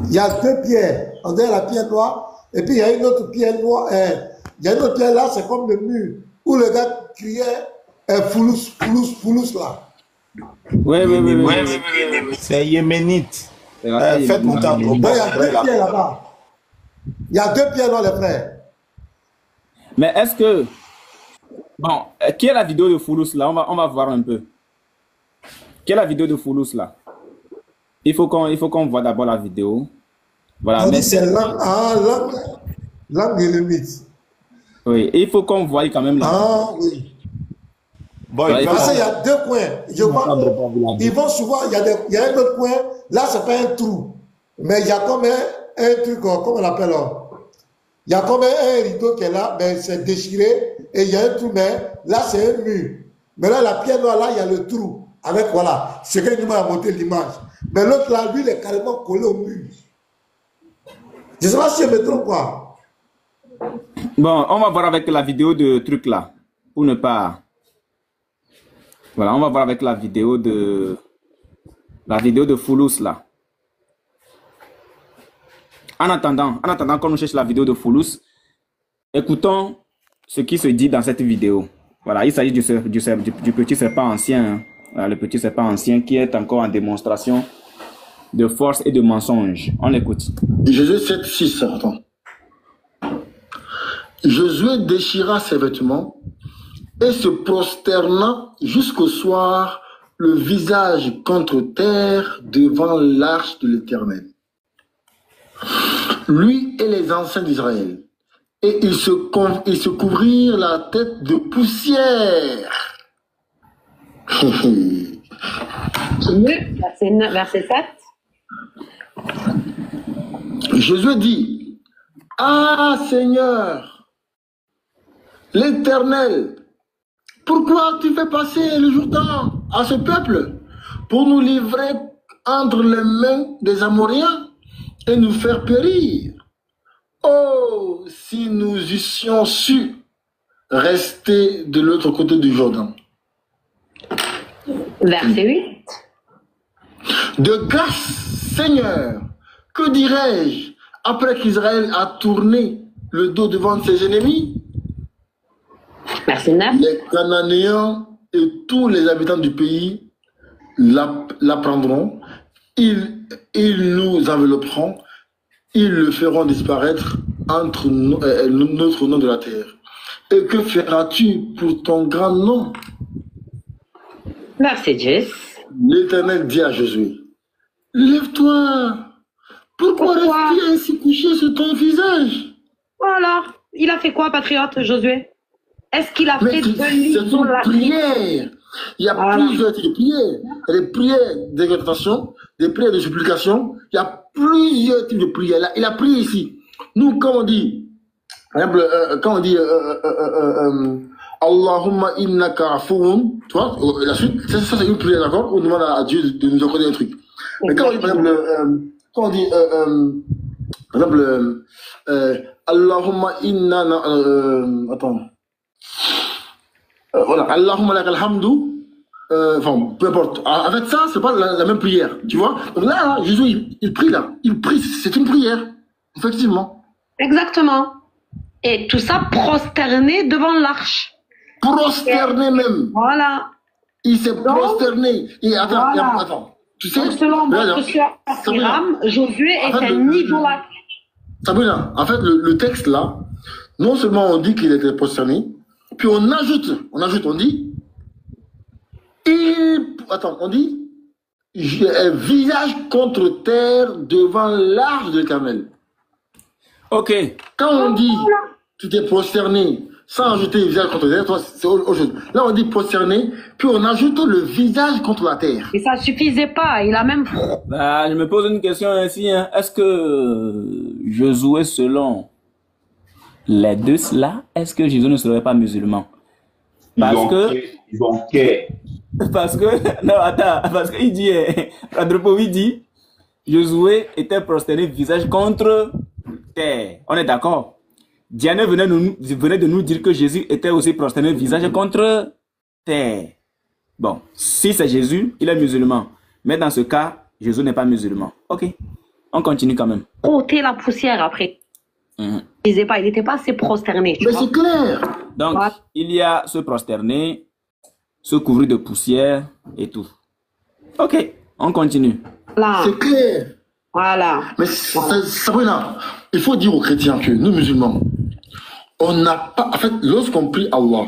Il y a 2 pierres. On dirait la pierre noire. Et puis il y a une autre pierre noire. Il y a une autre pierre là, c'est comme le mur. Où le gars criait Foulous, Foulous, Foulous là. Oui. C'est yéménite. Faites mon temps. Il y a 2 pierres là-bas. Il y a 2 pierres là, les frères. Mais est-ce que... Bon, qui est la vidéo de Foulous là? On va voir un peu. Qui est la vidéo de Foulous là? Il faut qu'on voit d'abord la vidéo. Voilà. Mais c'est langue limite. Oui, et il faut qu'on voie quand même là. Ah oui. Bon, parce qu'il y a 2 coins. Je vois, ils vont souvent, il y a un autre coin. Là, c'est pas un trou. Mais il y a comme un truc, comment on l'appelle là? Il y a comme un rideau qui est là, mais c'est déchiré. Et il y a un trou, mais là, c'est un mur. Mais là, la pierre noire, là, il y a le trou. Avec, voilà, c'est que nous a montré l'image. Mais l'autre, là, lui, il est carrément collé au mur. Je ne sais pas si je me trompe, quoi. Bon, on va voir avec la vidéo de truc là. Pour ne pas... Voilà, on va voir avec la vidéo de Foulous là. En attendant qu'on cherche la vidéo de Foulous, écoutons ce qui se dit dans cette vidéo. Voilà, il s'agit du petit serpent ancien. Hein. Voilà, le petit serpent ancien qui est encore en démonstration de force et de mensonge. On écoute. Jésus 7, 6, attends. Josué déchira ses vêtements et se prosterna jusqu'au soir, le visage contre terre devant l'arche de l'Éternel. Lui et les anciens d'Israël. Et ils se couvrirent la tête de poussière. Verset 7. Josué dit, ah Seigneur, l'Éternel, pourquoi tu fais passer le Jourdain à ce peuple pour nous livrer entre les mains des Amoréens et nous faire périr? Oh, si nous eussions su rester de l'autre côté du Jourdain. Verset 8. De grâce, Seigneur, que dirais-je après qu'Israël a tourné le dos devant ses ennemis? Verset 9. Les Cananéens et tous les habitants du pays l'apprendront, ils nous envelopperont, ils le feront disparaître entre notre nom de la terre. Et que feras-tu pour ton grand nom? Verset 10. L'Éternel dit à Josué, lève-toi. Pourquoi rester ainsi couché sur ton visage? Voilà. Il a fait quoi, patriote, Josué? Est-ce qu'il a fait de lui c'est une prière. Il y a plusieurs types de prières. Il y a des prières d'exhortation, des prières de supplication. Il y a plusieurs types de prières. Il a prié ici. Nous, quand on dit, par exemple, Allahumma innaka afoun, tu vois, la suite, ça c'est une prière, d'accord? On demande à Dieu de nous accorder un truc. Mais quand on dit, par exemple, quand on dit, par exemple, Allahumma inna, attends, voilà, Allahumma lakal hamdu, enfin, peu importe. En fait, ça, c'est pas la même prière, tu vois? Donc là, Jésus, il prie là, il prie, c'est une prière, effectivement. Exactement. Et tout ça prosterné devant l'arche. Prosterné même. Voilà. Il s'est prosterné. Et attends, voilà. Attends. Tu sais, selon votre sœur Hiram, Josué est un idolâtre. Sabrina, en fait, le texte là, non seulement on dit qu'il était prosterné, puis on dit, on dit, visage contre terre devant l'arche de l'Éternel. Ok. Quand on dit, tu t'es prosterné, sans ajouter le visage contre terre, c'est autre chose. Là, on dit prosterné, puis on ajoute le visage contre la terre. Et ça ne suffisait pas, il a même... Bah, je me pose une question ainsi, hein. Est-ce que Josué, selon les deux là, est-ce que Jésus ne serait pas musulman? Parce que, non, attends, parce qu'il dit, Andropovi dit, Josué était prosterné visage contre terre. On est d'accord? Diane venait de nous dire que Jésus était aussi prosterné visage contre terre. Bon, si c'est Jésus, il est musulman. Mais dans ce cas, Jésus n'est pas musulman. Ok, on continue quand même. Ôter la poussière après. Il n'était pas assez prosterné. Mais c'est clair. Donc, il y a se prosterner, se couvrir de poussière et tout. Ok, on continue. C'est clair. Voilà. Mais Sabrina, il faut dire aux chrétiens que nous, musulmans, on n'a pas... En fait, lorsqu'on prie Allah,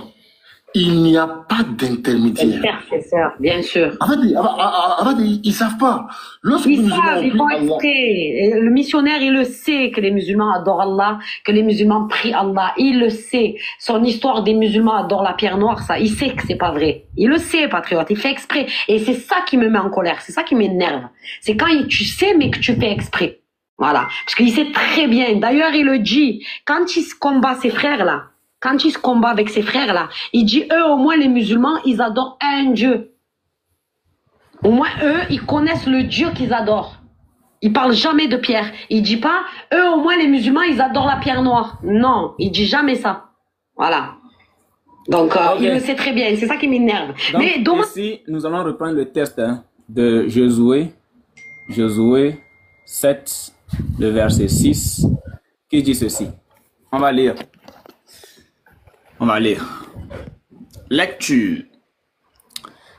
il n'y a pas d'intermédiaire. Intercesseur, bien sûr. En fait, ils ne savent pas. Ils savent, ils font exprès. Le missionnaire, il le sait que les musulmans adorent Allah, que les musulmans prient Allah. Il le sait. Son histoire des musulmans adorent la pierre noire, ça, il sait que c'est pas vrai. Il le sait, patriote. Il fait exprès. Et c'est ça qui me met en colère. C'est ça qui m'énerve. C'est quand tu sais, mais que tu fais exprès. Voilà. Parce qu'il sait très bien. D'ailleurs, il le dit. Quand il se combat ses frères-là, quand il se combat avec ses frères-là, il dit, eux, au moins, les musulmans, ils adorent un Dieu. Au moins, eux, ils connaissent le Dieu qu'ils adorent. Ils parlent jamais de pierre. Il dit pas, eux, au moins, les musulmans, ils adorent la pierre noire. Non, il dit jamais ça. Voilà. Donc, il le sait très bien. C'est ça qui m'énerve. Mais donc, ici, nous allons reprendre le texte de Josué. Josué 7, le verset 6, qui dit ceci. On va lire. On va lire. Lecture.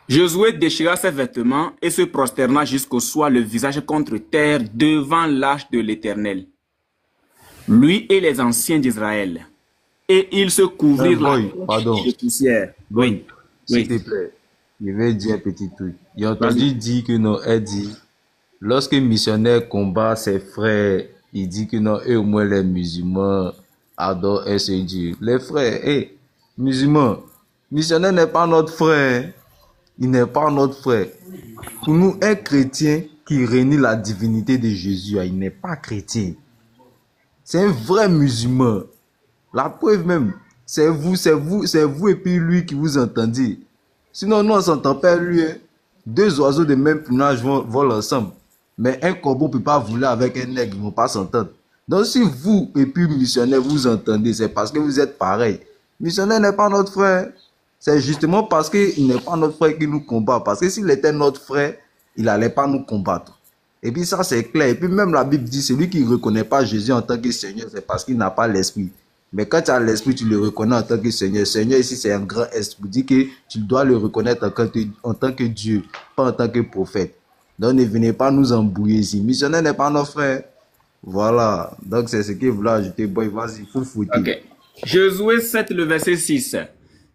Josué déchira ses vêtements et se prosterna jusqu'au soir, le visage contre terre, devant l'arche de l'Éternel. Lui et les anciens d'Israël. Et ils se couvrirent de poussière. Oui. S'il te plaît, je vais dire un petit truc. J'ai entendu dire que non, elle dit, lorsque un missionnaire combat ses frères, il dit que non, eux au moins les musulmans adorent un seul Dieu. Les frères, musulmans, missionnaire n'est pas notre frère. Il n'est pas notre frère. Pour nous, un chrétien qui renie la divinité de Jésus, il n'est pas chrétien. C'est un vrai musulman. La preuve même, c'est vous et puis lui qui vous entendez. Sinon, nous, on s'entend pas, lui. Hein. Deux oiseaux de même plumage volent ensemble. Mais un corbeau ne peut pas voler avec un aigle, ils ne vont pas s'entendre. Donc, si vous et puis missionnaire vous entendez, c'est parce que vous êtes pareil. Missionnaire n'est pas notre frère. C'est justement parce qu'il n'est pas notre frère qu'il nous combat. Parce que s'il était notre frère, il n'allait pas nous combattre. Et puis ça, c'est clair. Et puis même la Bible dit, celui qui ne reconnaît pas Jésus en tant que Seigneur, c'est parce qu'il n'a pas l'esprit. Mais quand tu as l'esprit, tu le reconnais en tant que Seigneur. Seigneur, ici, c'est un grand esprit. Dit que tu dois le reconnaître en tant que Dieu, pas en tant que prophète. Donc ne venez pas nous embrouiller ici. Missionnaire n'est pas notre frère. Voilà. Donc c'est ce qu'il voulait ajouter. Boy, vas-y, il faut foutre. Ok. Josué 7, le verset 6.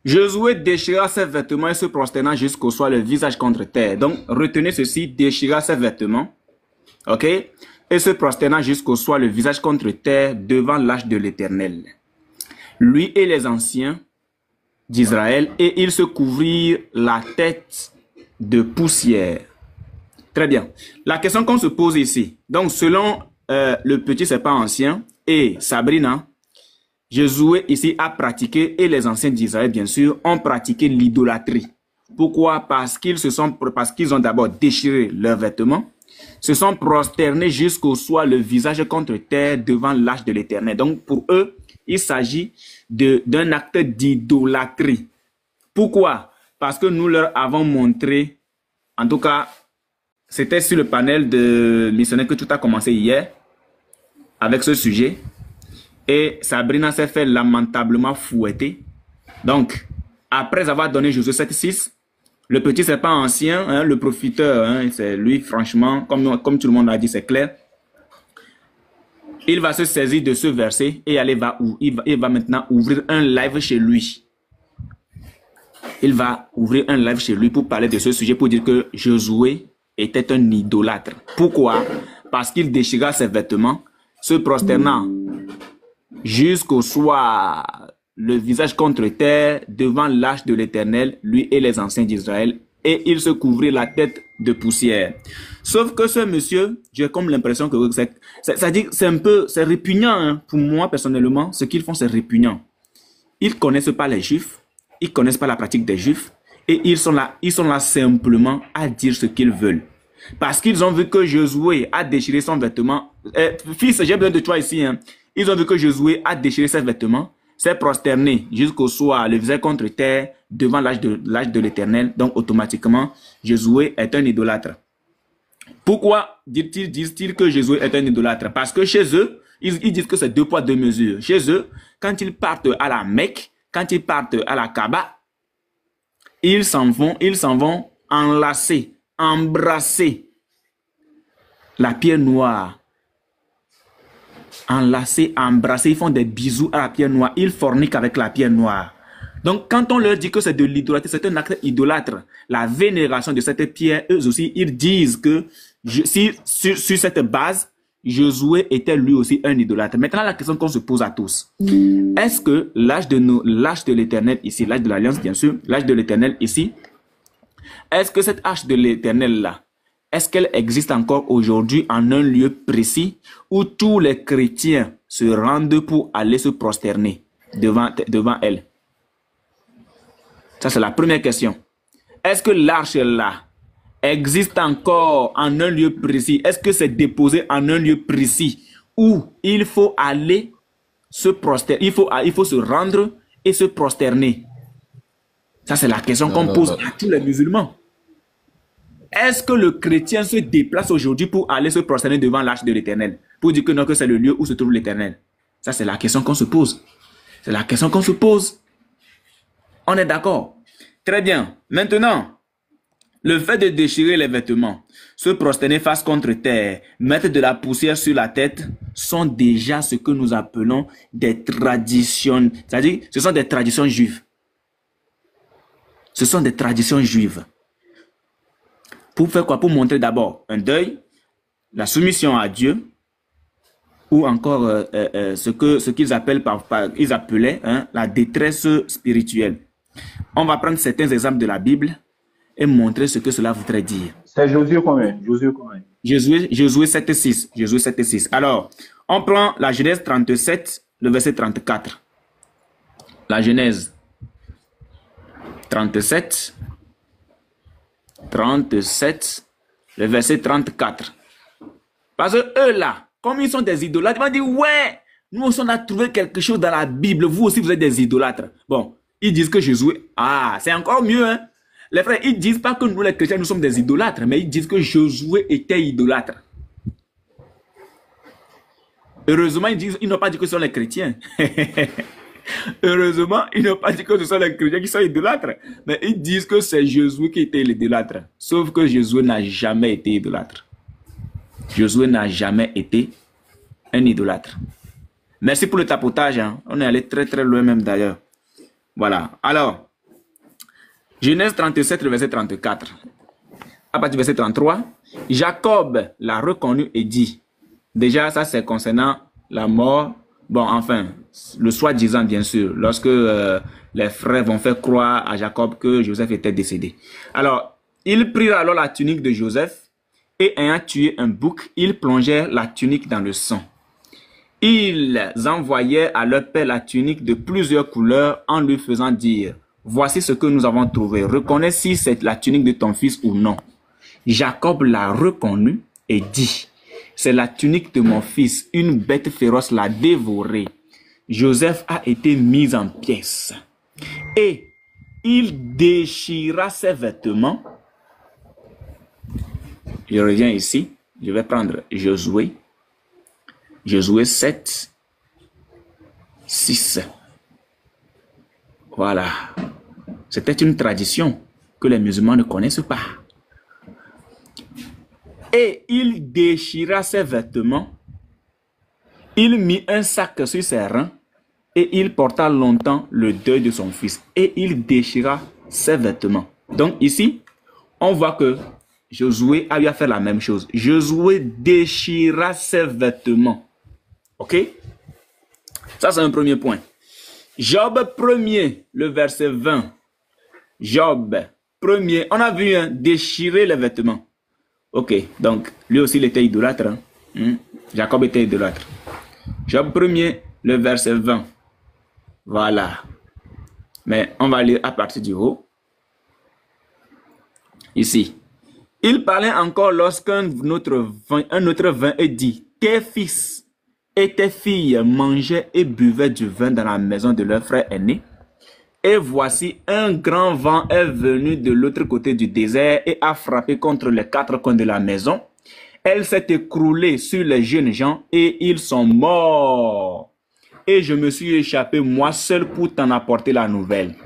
Josué déchira ses vêtements et se prosterna jusqu'au soir, le visage contre terre. Donc retenez ceci, déchira ses vêtements. Ok, et se prosterna jusqu'au soir, le visage contre terre, devant l'arche de l'Éternel. Lui et les anciens d'Israël, et ils se couvrirent la tête de poussière. Très bien. La question qu'on se pose ici, donc selon le petit serpent ancien et Sabrina, Josué ici a pratiqué, et les anciens d'Israël bien sûr, ont pratiqué l'idolâtrie. Pourquoi? Parce qu'ils ont d'abord déchiré leurs vêtements, se sont prosternés jusqu'au soir, le visage contre terre, devant l'arche de l'Éternel. Donc pour eux, il s'agit d'un acte d'idolâtrie. Pourquoi? Parce que nous leur avons montré, en tout cas, c'était sur le panel de missionnaire que tout a commencé hier, avec ce sujet. Et Sabrina s'est fait lamentablement fouetter. Donc, après avoir donné Josué 7,6, le petit serpent ancien, hein, le profiteur, hein, c'est lui, franchement, comme tout le monde a dit, c'est clair. Il va se saisir de ce verset et il va maintenant ouvrir un live chez lui. Il va ouvrir un live chez lui pour parler de ce sujet, pour dire que Josué était un idolâtre. Pourquoi? Parce qu'il déchira ses vêtements, se prosternant jusqu'au soir, le visage contre terre, devant l'arche de l'Éternel, lui et les anciens d'Israël, et il se couvrit la tête de poussière. Sauf que ce monsieur, j'ai comme l'impression que c'est répugnant, hein. Pour moi personnellement, ce qu'ils font c'est répugnant. Ils ne connaissent pas les Juifs, ils ne connaissent pas la pratique des Juifs, et ils sont là simplement à dire ce qu'ils veulent. Parce qu'ils ont vu que Josué a déchiré son vêtement. Fils, j'ai besoin de toi ici, hein. Ils ont vu que Josué a déchiré ses vêtements, s'est prosterné jusqu'au soir, le visage contre terre, devant l'âge de l'Éternel. Donc, automatiquement, Josué est un idolâtre. Pourquoi disent-ils que Josué est un idolâtre? Parce que chez eux, ils disent que c'est 2 poids 2 mesures. Chez eux, quand ils partent à la Mecque, quand ils partent à la Kaaba, ils s'en vont enlacer, embrasser la pierre noire. Enlacer, embrasser, ils font des bisous à la pierre noire, ils forniquent avec la pierre noire. Donc quand on leur dit que c'est de l'idolâtrie, c'est un acte idolâtre, la vénération de cette pierre, eux aussi, ils disent que sur cette base, Josué était lui aussi un idolâtre. Maintenant, la question qu'on se pose à tous, est-ce que l'âge de l'Éternel ici, l'âge de l'Alliance bien sûr, l'âge de l'Éternel ici, est-ce que cette arche de l'Éternel là, est-ce qu'elle existe encore aujourd'hui en un lieu précis où tous les chrétiens se rendent pour aller se prosterner devant elle? Ça, c'est la première question. Est-ce que l'arche là existe encore en un lieu précis? Est-ce que c'est déposé en un lieu précis où il faut aller se prosterner, il faut se rendre et se prosterner? Ça, c'est la question qu'on pose à tous les musulmans. Est-ce que le chrétien se déplace aujourd'hui pour aller se prosterner devant l'arche de l'Éternel? Pour dire que non, que c'est le lieu où se trouve l'Éternel? Ça, c'est la question qu'on se pose. C'est la question qu'on se pose. On est d'accord? Très bien. Maintenant, le fait de déchirer les vêtements, se prosterner face contre terre, mettre de la poussière sur la tête, sont déjà ce que nous appelons des traditions. C'est-à-dire, ce sont des traditions juives. Ce sont des traditions juives. Pour faire quoi? Pour montrer d'abord un deuil, la soumission à Dieu, ou encore ce qu'ils appelaient la détresse spirituelle. On va prendre certains exemples de la Bible et montrer ce que cela voudrait dire. C'est Josué combien? Josué 7,6. Josué 7,6. Alors, on prend la Genèse 37, le verset 34. La Genèse 37, le verset 34. Parce que eux là, comme ils sont des idolâtres, ils vont dire, ouais, nous aussi on a trouvé quelque chose dans la Bible, vous aussi vous êtes des idolâtres. Bon, ils disent que Josué, c'est encore mieux, hein. Les frères, ils disent pas que nous les chrétiens, nous sommes des idolâtres, mais ils disent que Josué était idolâtre. Heureusement, ils n'ont pas dit que ce sont les chrétiens. Heureusement, ils n'ont pas dit que ce sont les chrétiens qui sont idolâtres. Mais ils disent que c'est Josué qui était l'idolâtre. Sauf que Josué n'a jamais été idolâtre. Josué n'a jamais été un idolâtre. Merci pour le tapotage. Hein. On est allé très très loin même d'ailleurs. Voilà. Alors, Genèse 37, le verset 34. À partir du verset 33, Jacob l'a reconnu et dit. Déjà, ça c'est concernant la mort. Bon, enfin, le soi-disant bien sûr, lorsque les frères vont faire croire à Jacob que Joseph était décédé. Alors, ils prirent alors la tunique de Joseph et ayant tué un bouc, ils plongèrent la tunique dans le sang. Ils envoyèrent à leur père la tunique de plusieurs couleurs en lui faisant dire, voici ce que nous avons trouvé, reconnais si c'est la tunique de ton fils ou non. Jacob l'a reconnu et dit, c'est la tunique de mon fils, une bête féroce l'a dévorée. Joseph a été mis en pièces. Et il déchira ses vêtements. Je reviens ici, je vais prendre Josué 7, 6. Voilà. C'était une tradition que les musulmans ne connaissent pas. Et il déchira ses vêtements, il mit un sac sur ses reins, et il porta longtemps le deuil de son fils. Et il déchira ses vêtements. Donc ici, on voit que Josué a eu à faire la même chose. Josué déchira ses vêtements. Ok? Ça, c'est un premier point. Job 1er, le verset 20. Job 1er, on a vu déchirer les vêtements. Ok, donc lui aussi il était idolâtre. Hein? Jacob était idolâtre. Job 1er, le verset 20. Voilà. Mais on va lire à partir du haut. Ici. Il parlait encore lorsqu'un autre vin est dit, tes fils et tes filles mangeaient et buvaient du vin dans la maison de leur frère aîné. Et voici un grand vent est venu de l'autre côté du désert et a frappé contre les 4 coins de la maison. Elle s'est écroulée sur les jeunes gens et ils sont morts. Et je me suis échappé moi seul pour t'en apporter la nouvelle.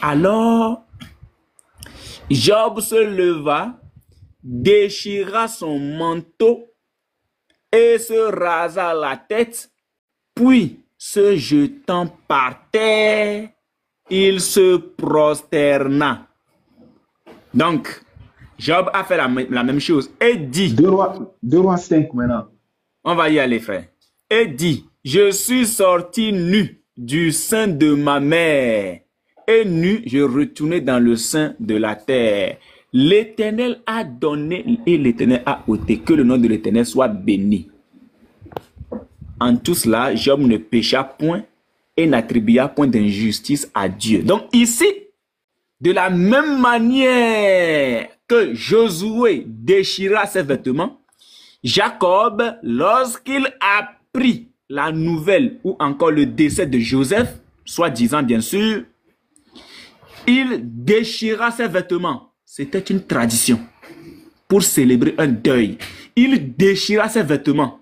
Alors, Job se leva, déchira son manteau et se rasa la tête, puis se jetant par terre, il se prosterna. Donc, Job a fait la même chose et dit... 2 rois 5 maintenant. On va y aller, frère. Et dit, je suis sorti nu du sein de ma mère, et nu je retournai dans le sein de la terre. L'Éternel a donné et l'Éternel a ôté. Que le nom de l'Éternel soit béni. En tout cela, Job ne pécha point et n'attribua point d'injustice à Dieu. Donc ici, de la même manière que Josué déchira ses vêtements, Jacob, lorsqu'il apprit la nouvelle ou encore le décès de Joseph, soi-disant bien sûr, il déchira ses vêtements. C'était une tradition pour célébrer un deuil. Il déchira ses vêtements.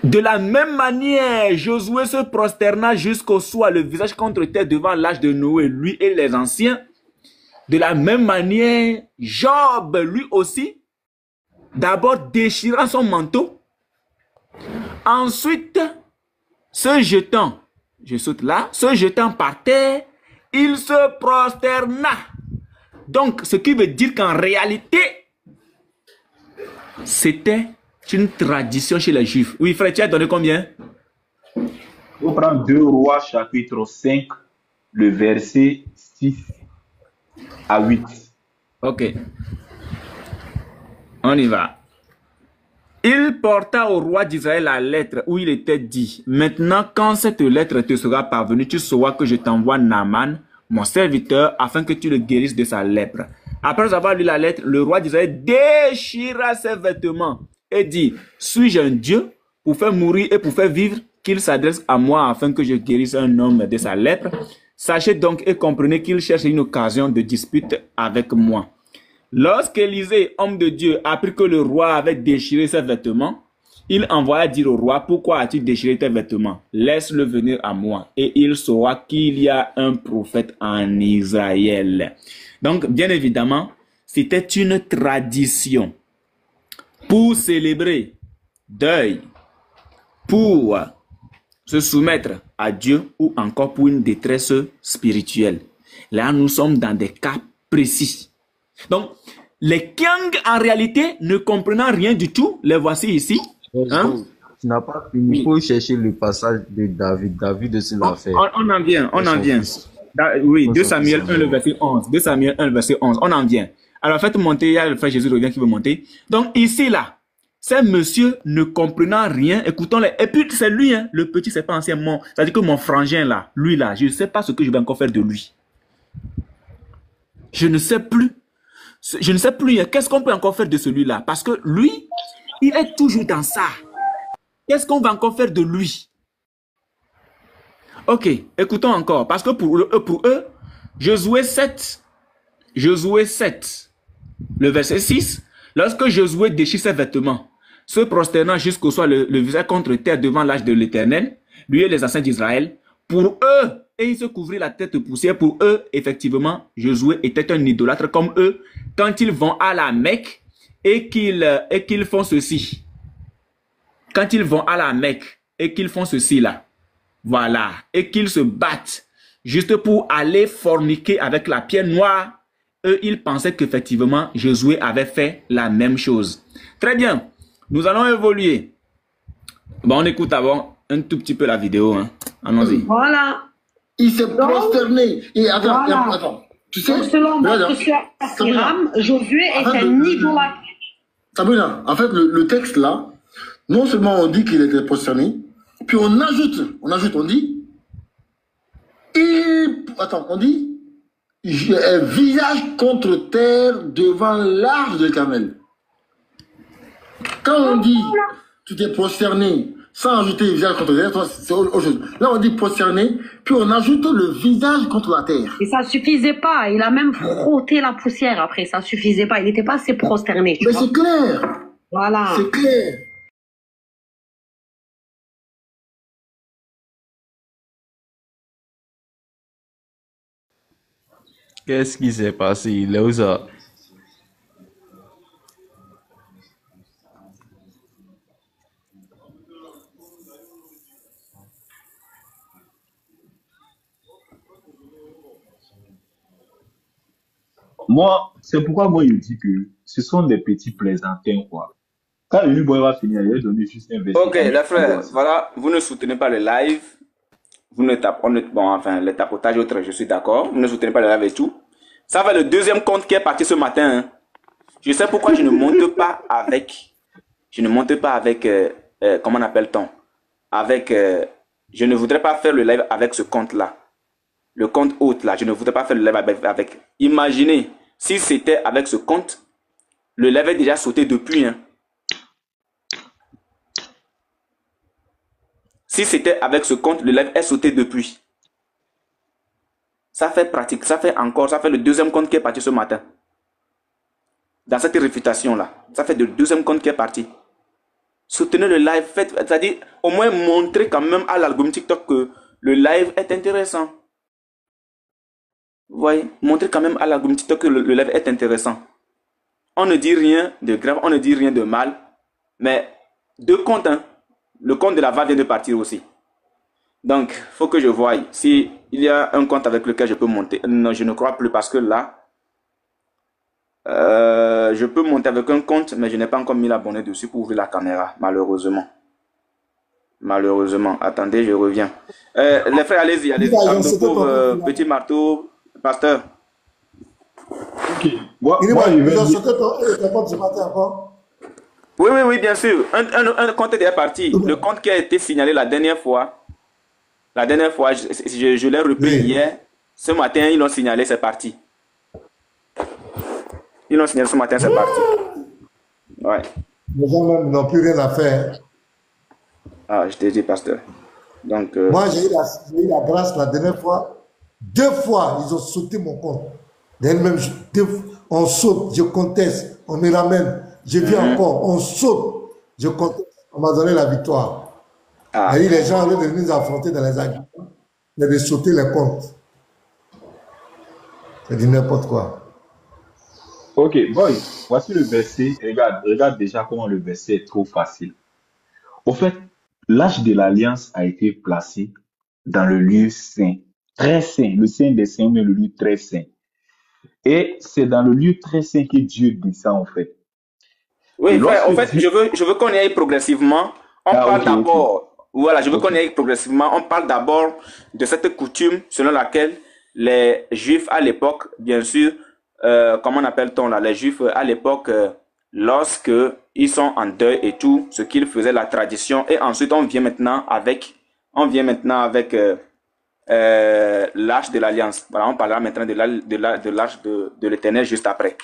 De la même manière, Josué se prosterna jusqu'au soir, le visage contre terre devant l'âge de Noé, lui et les anciens. De la même manière, Job, lui aussi, d'abord déchira son manteau. Ensuite, se jetant, je saute là, se jetant par terre, il se prosterna. Donc, ce qui veut dire qu'en réalité, c'était une tradition chez les Juifs. Oui, frère, tu as donné combien? On prend 2 Rois chapitre 5, le verset 6 à 8. Ok. On y va. Il porta au roi d'Israël la lettre où il était dit, maintenant quand cette lettre te sera parvenue, tu sauras que je t'envoie Naaman, mon serviteur, afin que tu le guérisses de sa lèpre. Après avoir lu la lettre, le roi d'Israël déchira ses vêtements et dit, suis-je un Dieu pour faire mourir et pour faire vivre, qu'il s'adresse à moi afin que je guérisse un homme de sa lèpre? Sachez donc et comprenez qu'il cherche une occasion de dispute avec moi. Lorsqu'Élisée, homme de Dieu, apprit que le roi avait déchiré ses vêtements, il envoya dire au roi, pourquoi as-tu déchiré tes vêtements? Laisse-le venir à moi et il saura qu'il y a un prophète en Israël. Donc, bien évidemment, c'était une tradition pour célébrer deuil, pour se soumettre à Dieu ou encore pour une détresse spirituelle. Là, nous sommes dans des cas précis. Donc, les Kiang, en réalité, ne comprenant rien du tout, les voici ici. Hein? Tu n'as pas fini. Il faut chercher le passage de David. David aussi l'a fait. On en vient, on en vient. Oui, 2 Samuel 1, le verset 11. 2 Samuel 1, le verset 11. On en vient. Alors, faites monter, il y a le frère Jésus revient qui veut monter. Donc, ici, là, ces messieurs ne comprenant rien, écoutons-les. Et puis, c'est lui, hein, le petit, c'est pas ancien. C'est-à-dire que mon frangin, là, lui, là, je ne sais pas ce que je vais encore faire de lui. Je ne sais plus. Je ne sais plus, qu'est-ce qu'on peut encore faire de celui-là? Parce que lui, il est toujours dans ça. Qu'est-ce qu'on va encore faire de lui? Ok, écoutons encore. Parce que pour eux, Josué 7, le verset 6, lorsque Josué déchire ses vêtements, se prosternant jusqu'au soir le visage contre terre devant l'âge de l'Éternel, lui et les anciens d'Israël, pour eux, et ils se couvraient la tête de poussière, pour eux, effectivement, Josué était un idolâtre comme eux, quand ils vont à la Mecque et qu'ils font ceci. Quand ils vont à la Mecque et qu'ils font ceci là, voilà, et qu'ils se battent juste pour aller forniquer avec la pierre noire, eux, ils pensaient qu'effectivement, Josué avait fait la même chose. Très bien, nous allons évoluer. Bon, on écoute avant un tout petit peu la vidéo. Hein. Allons-y. Voilà. Il s'est prosterné. Et attends. Tu sais, selon notre sœur Hiram, Josué est un idolâtre. Sabrina, en fait, le texte là, non seulement on dit qu'il était prosterné, puis on dit, on dit, visage contre terre devant l'arche de l'Éternel. Quand on dit, tu t'es prosterné, sans ajouter visage contre terre, c'est autre chose. Là, on dit prosterné, puis on ajoute le visage contre la terre. Et ça suffisait pas. Il a même frotté la poussière après. Ça suffisait pas. Il n'était pas assez prosterné. Mais c'est clair. Voilà. C'est clair. Qu'est-ce qui s'est passé? Il est où ça? Moi, c'est pourquoi moi je dis que ce sont des petits plaisantins, quoi. Quand le boy va finir, il va donner juste un verset. Ok, les frères, voilà, vous ne soutenez pas le live. Vous ne tapez, bon, enfin, le tapotage autre, je suis d'accord. Vous ne soutenez pas le live et tout. Ça va le deuxième compte qui est parti ce matin. Hein. Je sais pourquoi je ne monte pas avec, comment on appelle-t-on? Je ne voudrais pas faire le live avec ce compte-là. Le compte haute là, je ne voudrais pas faire le live avec. Imaginez, si c'était avec ce compte, le live est déjà sauté depuis. Hein. Si c'était avec ce compte, le live est sauté depuis. Ça fait pratique, ça fait le deuxième compte qui est parti ce matin. Dans cette réfutation-là, ça fait le deuxième compte qui est parti. Soutenez le live, c'est-à-dire au moins montrer quand même à l'algorithme TikTok que le live est intéressant. Vous voyez, montrer quand même à l'algorithme TikTok que le live est intéressant. On ne dit rien de grave, on ne dit rien de mal, mais deux comptes, hein. Le compte de la VA vient de partir aussi. Donc, il faut que je voie s'il y a un compte avec lequel je peux monter. Non, je ne crois plus parce que là, je peux monter avec un compte, mais je n'ai pas encore mis l'abonné dessus pour ouvrir la caméra, malheureusement. Malheureusement. Attendez, je reviens. Les frères, allez-y, allez-y. Petit marteau, pasteur. Ok. Moi, je vais dire... Oui, oui, oui, bien sûr. Un compte est déjà parti. Le compte qui a été signalé la dernière fois, je l'ai repris hier. Ce matin, ils l'ont signalé, c'est parti. Ils l'ont signalé ce matin, c'est parti. Ouais. Les gens même n'ont plus rien à faire. Ah, je t'ai dit, pasteur. Donc, moi, j'ai eu la grâce la dernière fois. 2 fois, ils ont sauté mon compte. Même, on saute, je conteste, on me ramène, je viens encore, on saute, je conteste, on m'a donné la victoire. Et les gens, au lieu de nous affronter dans les arguments, mais de sauter les comptes. C'est du n'importe quoi. Ok, boy, voici le verset. Regarde déjà comment le verset est trop facile. Au fait, l'arche de l'alliance a été placé dans le lieu saint, très saint, le saint des saints, mais le lieu très saint. Et c'est dans le lieu très saint que Dieu descend, en fait. Oui, frère, en fait, je veux qu'on y aille progressivement. On parle d'abord, voilà, je veux qu'on y aille progressivement. On parle d'abord de cette coutume selon laquelle les Juifs à l'époque, bien sûr, comment appelle-t-on là, les Juifs à l'époque, lorsque ils sont en deuil et tout, ce qu'ils faisaient, la tradition, et ensuite on vient maintenant avec l'arche de l'alliance. Voilà, on parlera maintenant de l'arche de l'Éternel juste après.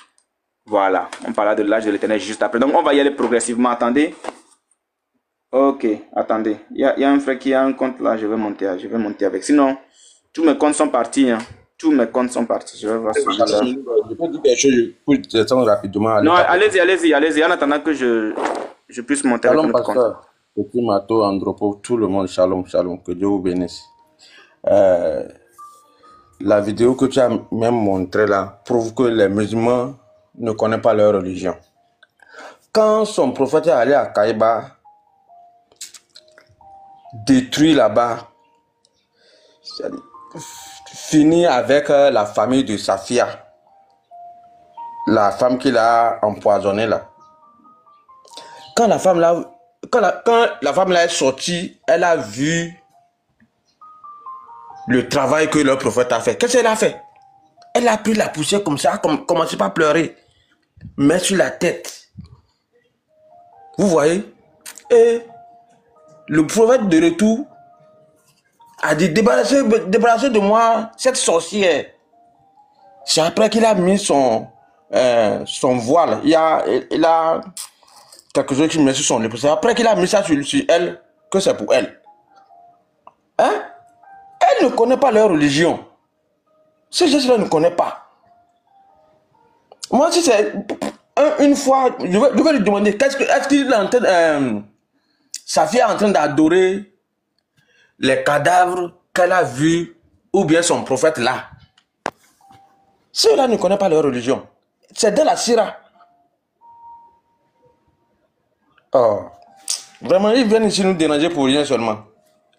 Voilà, on parlera de l'arche de l'Éternel juste après. Donc on va y aller progressivement. Attendez. Ok, attendez. Il y a un frère qui a un compte là, je vais monter avec. Sinon, tous mes comptes sont partis. Hein. Tous mes comptes sont partis. Je vais voir celui-là. Je peux dire quelque chose pour descendre rapidement. Non, allez-y. En attendant que je puisse monter avec notre compte. Petit Mato, Andropo, tout le monde, shalom, shalom. Que Dieu vous bénisse. La vidéo que tu as même montrée là prouve que les musulmans ne connaissent pas leur religion. Quand son prophète est allé à Kaïba, détruit là-bas, fini avec la famille de Safia, la femme qu'il a empoisonnée là. Quand la femme là est sortie, elle a vu le travail que leur prophète a fait. Qu'est-ce qu'elle a fait? Elle a pris la poussière comme ça, commencé par pleurer, met sur la tête. Vous voyez? Et le prophète de retour a dit, débarrassez de moi cette sorcière. C'est après qu'il a mis son voile. Il a quelque chose qui met sur son épaule. C'est après qu'il a mis ça sur elle que c'est pour elle. Hein? Elle ne connaît pas leur religion. Ces gens-là ne connaissent pas. Moi, si c'est une fois, je vais lui demander, est-ce qu'il est en train, Safia est en train d'adorer les cadavres qu'elle a vus, ou bien son prophète là. Ceux-là ne connaissent pas leur religion. C'est de la Syrah. Oh, vraiment, ils viennent ici nous déranger pour rien seulement.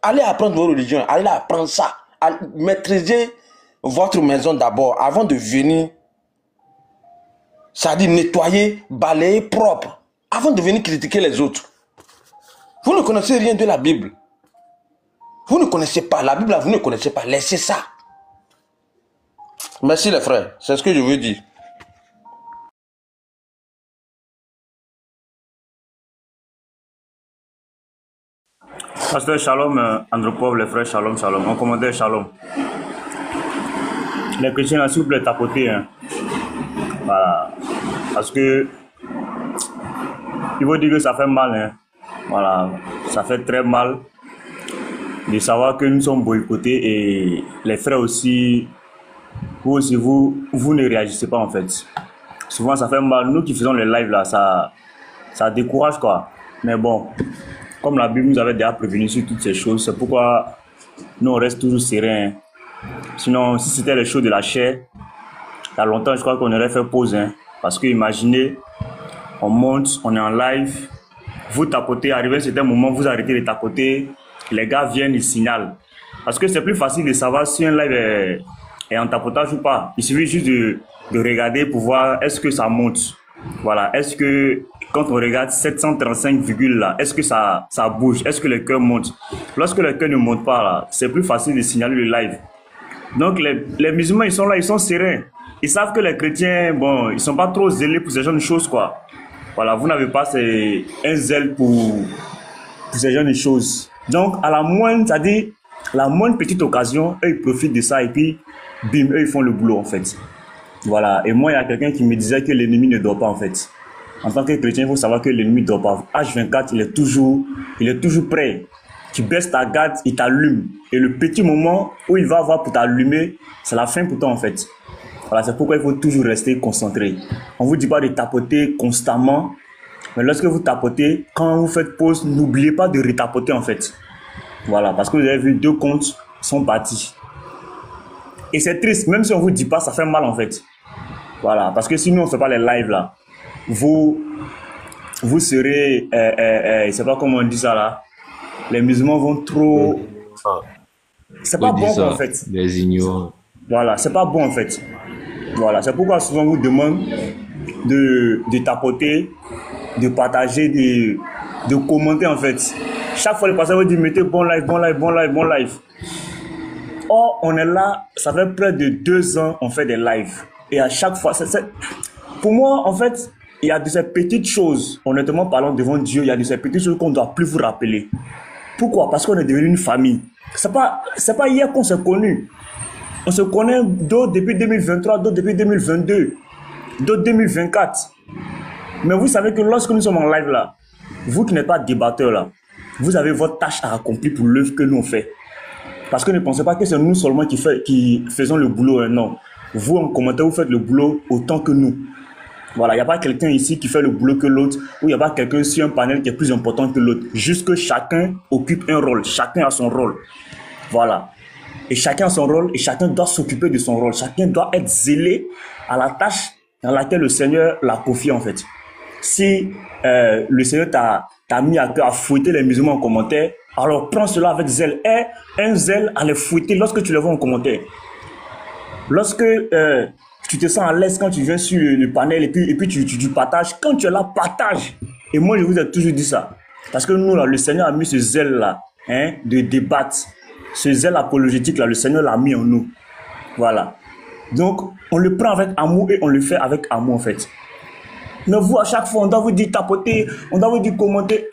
Allez apprendre vos religions, allez apprendre ça. Maîtrisez votre maison d'abord avant de venir. Ça dit nettoyer, balayer propre avant de venir critiquer les autres. Vous ne connaissez rien de la Bible. Vous ne connaissez pas la Bible, vous ne connaissez pas. Laissez ça. Merci les frères, c'est ce que je veux dire. Pasteur Shalom, Andropov, les frères Shalom, Shalom. On commandait Shalom. Les chrétiens, s'il vous plaît, tapoter. Hein. Voilà. Parce que il faut dire que ça fait mal. Hein. Voilà. Ça fait très mal de savoir que nous sommes boycottés et les frères aussi, vous aussi, vous ne réagissez pas en fait. Souvent, ça fait mal. Nous qui faisons les lives là, ça décourage quoi. Mais bon. Comme la Bible nous avait déjà prévenu sur toutes ces choses, c'est pourquoi nous on reste toujours sereins. Sinon, si c'était les choses de la chair, il y a longtemps, je crois qu'on aurait fait pause. Hein. Parce que imaginez, on monte, on est en live, vous tapotez, arrivé à un certain moment, vous arrêtez de tapoter, les gars viennent, ils signalent. Parce que c'est plus facile de savoir si un live est en tapotage ou pas. Il suffit juste de regarder pour voir est-ce que ça monte. Voilà, est-ce que quand on regarde 735 virgules là, est-ce que ça bouge, est-ce que le cœur monte? Lorsque le cœur ne monte pas là, c'est plus facile de signaler le live. Donc les musulmans ils sont là, ils sont sereins. Ils savent que les chrétiens, bon, ils sont pas trop zélés pour ce genre de choses quoi. Voilà, vous n'avez pas un zèle pour ces genres de choses. Donc, à la moindre, c'est-à-dire, la moindre petite occasion, eux, ils profitent de ça et puis, bim, eux, ils font le boulot, en fait. Voilà. Et moi, il y a quelqu'un qui me disait que l'ennemi ne dort pas, en fait. En tant que chrétien, il faut savoir que l'ennemi ne dort pas. H24, il est toujours prêt. Tu baisses ta garde, il t'allume. Et le petit moment où il va avoir pour t'allumer, c'est la fin pour toi, en fait. Voilà, c'est pourquoi il faut toujours rester concentré. On ne vous dit pas de tapoter constamment, mais lorsque vous tapotez, quand vous faites pause, n'oubliez pas de retapoter, en fait. Voilà, parce que vous avez vu, 2 comptes sont partis. Et c'est triste, même si on ne vous dit pas, ça fait mal, en fait. Voilà, parce que si nous, on ne fait pas les lives, là, vous serez, je ne sais pas comment on dit ça, là. Les musulmans vont trop... C'est pas bon, en fait. Les ignorants. Voilà, c'est pas bon, en fait. Voilà, c'est pourquoi souvent on vous demande de tapoter, de partager, de commenter, en fait. Chaque fois, le pasteur vous dit, mettez bon live, bon live, bon live, bon live. Or, on est là, ça fait près de 2 ans, on fait des lives. Et à chaque fois, pour moi, en fait, il y a de ces petites choses, honnêtement parlant devant Dieu, il y a de ces petites choses qu'on ne doit plus vous rappeler. Pourquoi? Parce qu'on est devenu une famille. C'est pas hier qu'on s'est connus. On se connaît d'autres depuis 2023, d'autres depuis 2022, d'autres 2024. Mais vous savez que lorsque nous sommes en live là, vous qui n'êtes pas débatteur là, vous avez votre tâche à accomplir pour l'œuvre que nous on fait. Parce que ne pensez pas que c'est nous seulement qui faisons le boulot. Non. Vous en commentaire, vous faites le boulot autant que nous. Voilà, il n'y a pas quelqu'un ici qui fait le boulot que l'autre, ou il n'y a pas quelqu'un sur un panel qui est plus important que l'autre. Juste que chacun occupe un rôle, chacun a son rôle. Voilà. Et chacun a son rôle et chacun doit s'occuper de son rôle. Chacun doit être zélé à la tâche dans laquelle le Seigneur l'a confié, en fait. Si le Seigneur t'a mis à cœur à fouetter les musulmans en commentaire, alors prends cela avec zèle. Et un zèle à les fouetter lorsque tu les vois en commentaire. Lorsque tu te sens à l'aise quand tu viens sur le panel et puis tu partages. Quand tu es là, partage. Et moi, je vous ai toujours dit ça. Parce que nous, là, le Seigneur a mis ce zèle-là, hein, de débattre. Ce zèle apologétique, là, le Seigneur l'a mis en nous. Voilà. Donc, on le prend avec amour et on le fait avec amour, en fait. Mais vous, à chaque fois, on doit vous dire tapoter, on doit vous dire commenter.